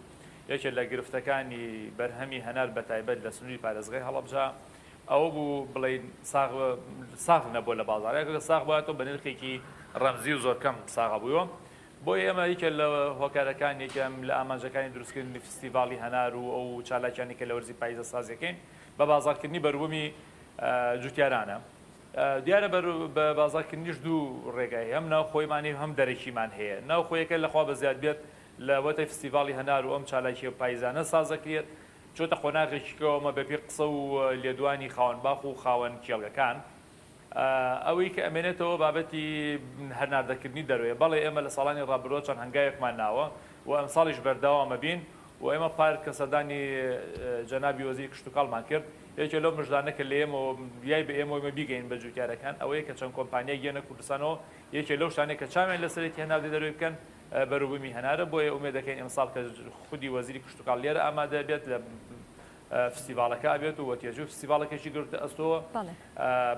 یەکێ لە گرفتەکانی بەرهەمی هەنار بە تایبەت لە سنووری پارێزگای هەڵەبجە ئەوە بوو بڵین ساغ نەبووە لە بازارەکە ساغ باتەوە بە نرخێکی ڕەمزی و زۆر کەم ساغە بووە بۆ ئێمە یەکێ لە هۆکارەکان یەکەم لە ئامانجەکانی دروستکردنی فستیڤاڵی هەنار و ئەو چالاکیانی کە لە وەرزی پاییزە سازەکەین بە بازارکردنی بەروبوومی جوتیارانە دیارە بە بازارکردنیش دوو ڕێگای هەم ناوخۆیمانی هەم دەرەکیمان هەیە ناوخۆیەکە لەخوا بە زیاد بێت لە وەتەی فستیڤاڵی هەنار و ئەم چالاکی پاییزانە سازەکرێت چۆتە خۆناغێکیکەوەمە بەپێ قسە و لێدوانی خاوەنباخ و خاوەن کێڵەکان ئەوەی کە ئەمێنێتەوە بابەتی هەرناردەکردنی دەروێ بەڵێ ئێمە لە ساڵانی ڕابردووە چەند هەنگایەکمان ناوە و ئەم ساڵیش بەرداوامە بین و ئێمە پار کە سەردانی جەنابی وەزیری کشتتوکاڵمان کرد یەکێ لەو مژدانەکە لە ئێمەوە یای بە ئێمە بیگەین بە جوتیارەکان ئەوەیە کە چەند کۆمپانیای گەنە کوردستانەوە یەکێ لەو شتانێک کە چامیان لەسەرێتی هەناردەی دەروێ بکەن بەروبوومی هەنارە بۆیە ئومێد دەکەین ئەمساڵ کە خودی وەزیری کشتتوکاڵ لێرە ئامادە بێت لە فستیڤالەکە بێت و وەتێژوو فستیڤالەکەشی گرتە ئەستەوە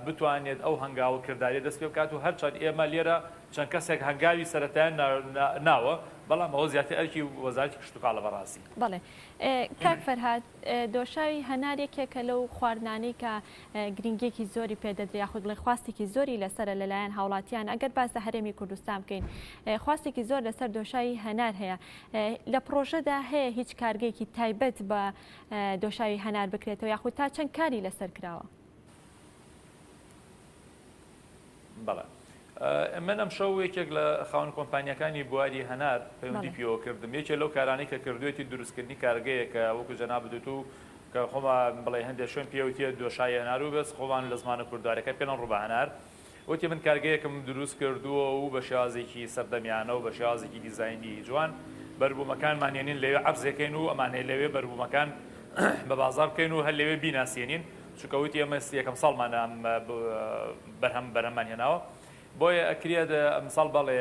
بتوانێت ئەو هەنگاوە کردداری دەست پێ بکات و هەرچەند ئێمە لێرە چەند کەسێک هەنگاوی سەرەتایان ناوە بەڵام ئەوە زیاتر ئەرکی وەزارەتی کشتتوکاڵە بەڕاستی. بەڵێ کاک فەرهاد دۆشاوی هەنارێکێکە لەو خواردنانەی کە گرنگێکی زۆری پێدەدرێت یاخود بڵێ خواستێکی زۆری لەسەر لەلایەن هاوڵاتیان ئەگەر باس لە هەرێمی کوردستان بکەین خواستێکی زۆر لەسەر دۆشاوی هەنار هەیە لە پرۆژەدا هەیە هیچ کارگەیەکی تایبەت بە دۆشاوی هەنار بکرێتەوە یاخود تا چەند کاری لەسەر کراوە؟ بەڵێ من ئەم شەو یەکێک لە خاوەن کۆمپانیەکانی بواری هەنار پەیوەندی پێوە کردم یەکێک لەو کارانەی کە کردوێتی دروستکردنی کارگەیەکە وەکو جەناب بدوت و کە خۆمان بڵێ هەندێک شوێن پێوتیە دۆشای هەنار و بەس خۆمان لە زمانە کوردارەکە پێڵەن ڕووبە هەنار وتی من کارگەیەکم دروست کردووە و بە شێوازێکی سەردەمیانە و بە شێوازێکی دیزاینی جوان بەربوومەکانمانێنین لەوێ عەرزەکەین و ئەمانەیە لەوێ بەربوومەکان بە بازار بکەین و هەر لەوێ بیناسیێنین چونکەوتی ئێمە یەکەم ساڵمانە بەرهەمان هێناوە بۆیە ئەکرێت ئەمساڵ بەڵێ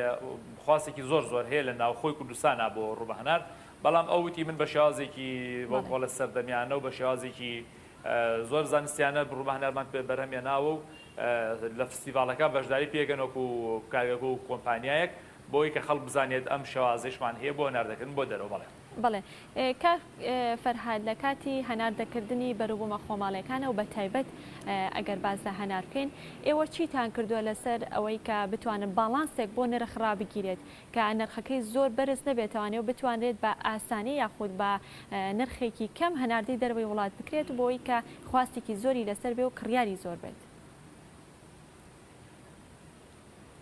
خواستێکی زۆر هەیە لە ناوخۆی کوردستانە بۆ ڕووبە هەنار بەڵام ئەوتی من بە شێوازێکی بۆ لە سەردەمیانە و بە شێوازێکی زۆر زانستیانە ڕووبە هەنارمان بەرهەمێناوە و لە فستیڤالەکە بەشداری پێگەنەوەکو کارگەکە و کۆمپانیایەک بۆی کە خەڵک بزانێت ئەم شێوازەیەشمان هەیە بۆ هەناردەکردن بۆ دەرەوە بەڵێ. بڵێ کاک فەرهاد لە کاتی هەناردەکردنی بەروبوومە خۆماڵیەکانە و بە تایبەت ئەگەر باز لە هەنار بکەین ئێوە چیتان کردووە لەسەر ئەوەی کە بتوانن باڵانسێک بۆ نرخ ڕابگیرێت کە نرخەکەی زۆر بەرز نەبێتوانێت و بتوانرێت بە ئاسانی یاخود بە نرخێکی کەم هەناردەی دەروی وڵات بکرێت بۆی کە خواستێکی زۆری لەسەر بێ و کڕیاری زۆر بێت.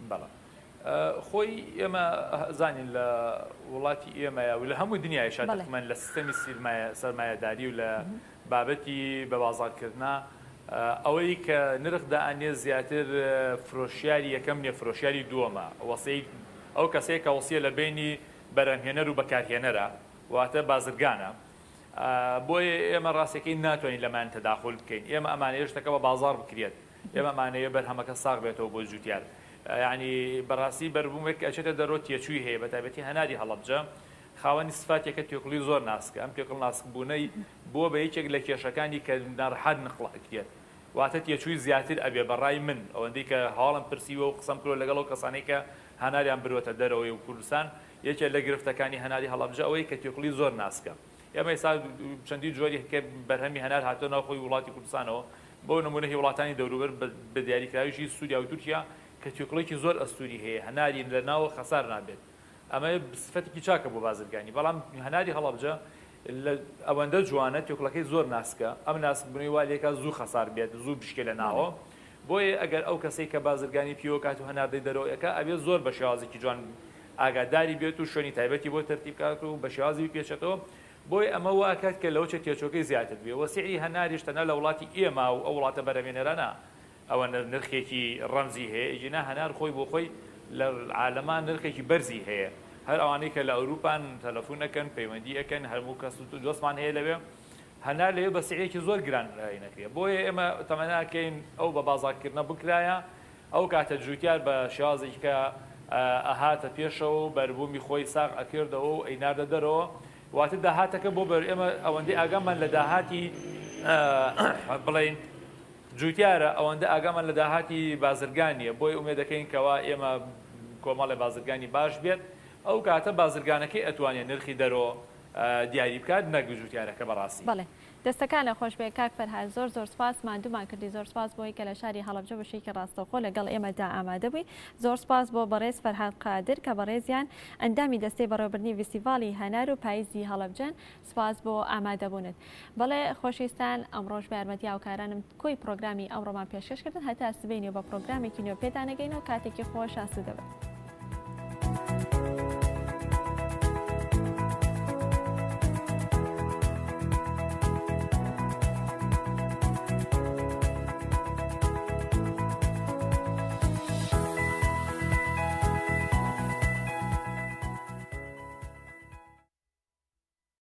بەڵێ خۆی ئێمە زانین لە وڵاتی ئێمەیە و لە هەموو دنیای شادەکمان لە سیستەمی سەرمایەداری و لە بابەتی بە بازارکردنا ئەوەی کە نرخدا ئەنێ زیاتر فرۆشیاری یەکەم نیە فرۆشیاری دووەمە وەسەی ئەو کەسەیە کە وەسیە لە بینی بەرهەمهێنەر و بەکارهێنەرە واتە بازرگانە بۆیە ئێمە ڕاستەکەی ناتوانین لەمان تەداخل بکەین ئێمە ئەمانەیە شتەکە بە بازار بکرێت ئێمە ئەمانەیە بەرهەمەکە ساغ بێتەوە بۆ جوتیار ینی بەڕاستی بەربوومێک ئەچێتە دەرۆ تێچووی هەیە بە تایبەتی هەناری هەڵەبجە خاوەنی سفاتێکە تێکڵی زۆر ناسکە ئەم تێکڵ ناسکبوونەی بۆ بە یەکێک لە کێشەکانی کە ناڕەحەت نخڵەکرێت واتە تێچووی زیاتر ئەبێ بەڕای من ئەوەندەی کە هاوڵم پرسیوە و قسەم کرۆ لەگەڵ ئەو کەسانەی کە هەناریان بروتە دەرەوەی و کوردستان یەکێک لە گرفتەکانی هەناری هەڵەبجە ئەوەی کە تێکڵی زۆر ناسکە ئێمە ئێستا چەندی جۆری کە بەرهەمی هەنار هاتۆ ناوخۆی وڵاتی کوردستانەوە بۆ نمونە هی وڵاتانی دەوروبەر بە دیاریکراویشی سووریا و تورکیا کە تێکڵێکی زۆر ئەستوری هەیە هەناری لە ناوە خەسار نابێت ئەمە سفەتێکی چاکە بۆ بازرگانی بەڵام هەناری هەڵەبجە ئەوەندە جوانە تێکڵەکەی زۆر ناسکە ئەم ناسکبوونی وا لێکە زوو خەسار بێت زوو بشکێ لە ناوە بۆیە ئەگەر ئەو کەسەی کە بازرگانی پیوە کات و هەناردەی دەرەوەیەکە ئەبێت زۆر بە شێوازێکی جوان ئاگاداری بێت و شوێنی تایبەتی بۆ تەرتیب کات و بە شێوازی پێچێتەوە بۆی ئەمە واکات کە لەوچە تێچۆکەی زیاتر بێ وەسیعی هەناریش تەنە لە وڵاتی ئێمە و ئەو وڵاتە بەرەمێنەرانە ئەوە نرخێکی ڕەمزی هەیە ئیجینا هەنار خۆی بۆ خۆی لە عالەمان نرخێکی بەرزی هەیە هەر ئەوانەی کە لە ئەوروپان تەلەفۆن ئەەکەن پەیوەندی ئەەکەن هەموو کەس و دۆستمان هەیە لەوێ هەنار لەوێ بە سعرێکی زۆر گران نەکرێت بۆیە ئێمە تەمەناکەین ئەو بە بازارکردنە بکرایە ئەو کاتە جوتیار بە شێوازێکی کە ئەهاتە پێشەوە و بەربوومی خۆی ساغ ئەکردەوە و ئەیناردە دەرەوە واتە داهاتەکە بۆ بەر ئێمە ئەوەندەی ئاگامان لە داهاتی بڵێن جوتیارە ئەوەندە ئاگامان لە داهاتی بازرگانیە بۆی ئومێ دەکەین کەوا ئێمە کۆمەڵی بازرگانی باش بێت ئەو کاتە بازرگانەکەی ئەتوانێت نرخی دەرەوە دیاری بکات نەگو جوتیارەکە بەڕاستی. بەڵێ دەستەکان لە خۆش بێ کاک فەرهاد زۆر سپاس مادوومان کردی زۆر سپاس بۆی کە لە شاری هەڵەبجە بەشێکی ڕاستەوخۆ لەگەڵ ئێمەدا ئامادە بووی زۆر سپاس بۆ بەڕێز فەرهاد قادر کە بەڕێزیان ئەندامی دەستەی بەڕێوەبردنی فستیڤاڵی هەنار و پاییزی هەڵەبجەن سپاس بۆ ئامادەبوونت. بەڵێ خۆشەویستان ئەمڕۆژ بە یارمەتی هاوکارانم کۆی پرۆگرامی ئەمڕۆمان پێشکەشکردن هەتا سبەینێ بە پرۆگرامێکی نوێ پێدانەگەینەوە کاتێکی خۆش ئاسوودە بێت.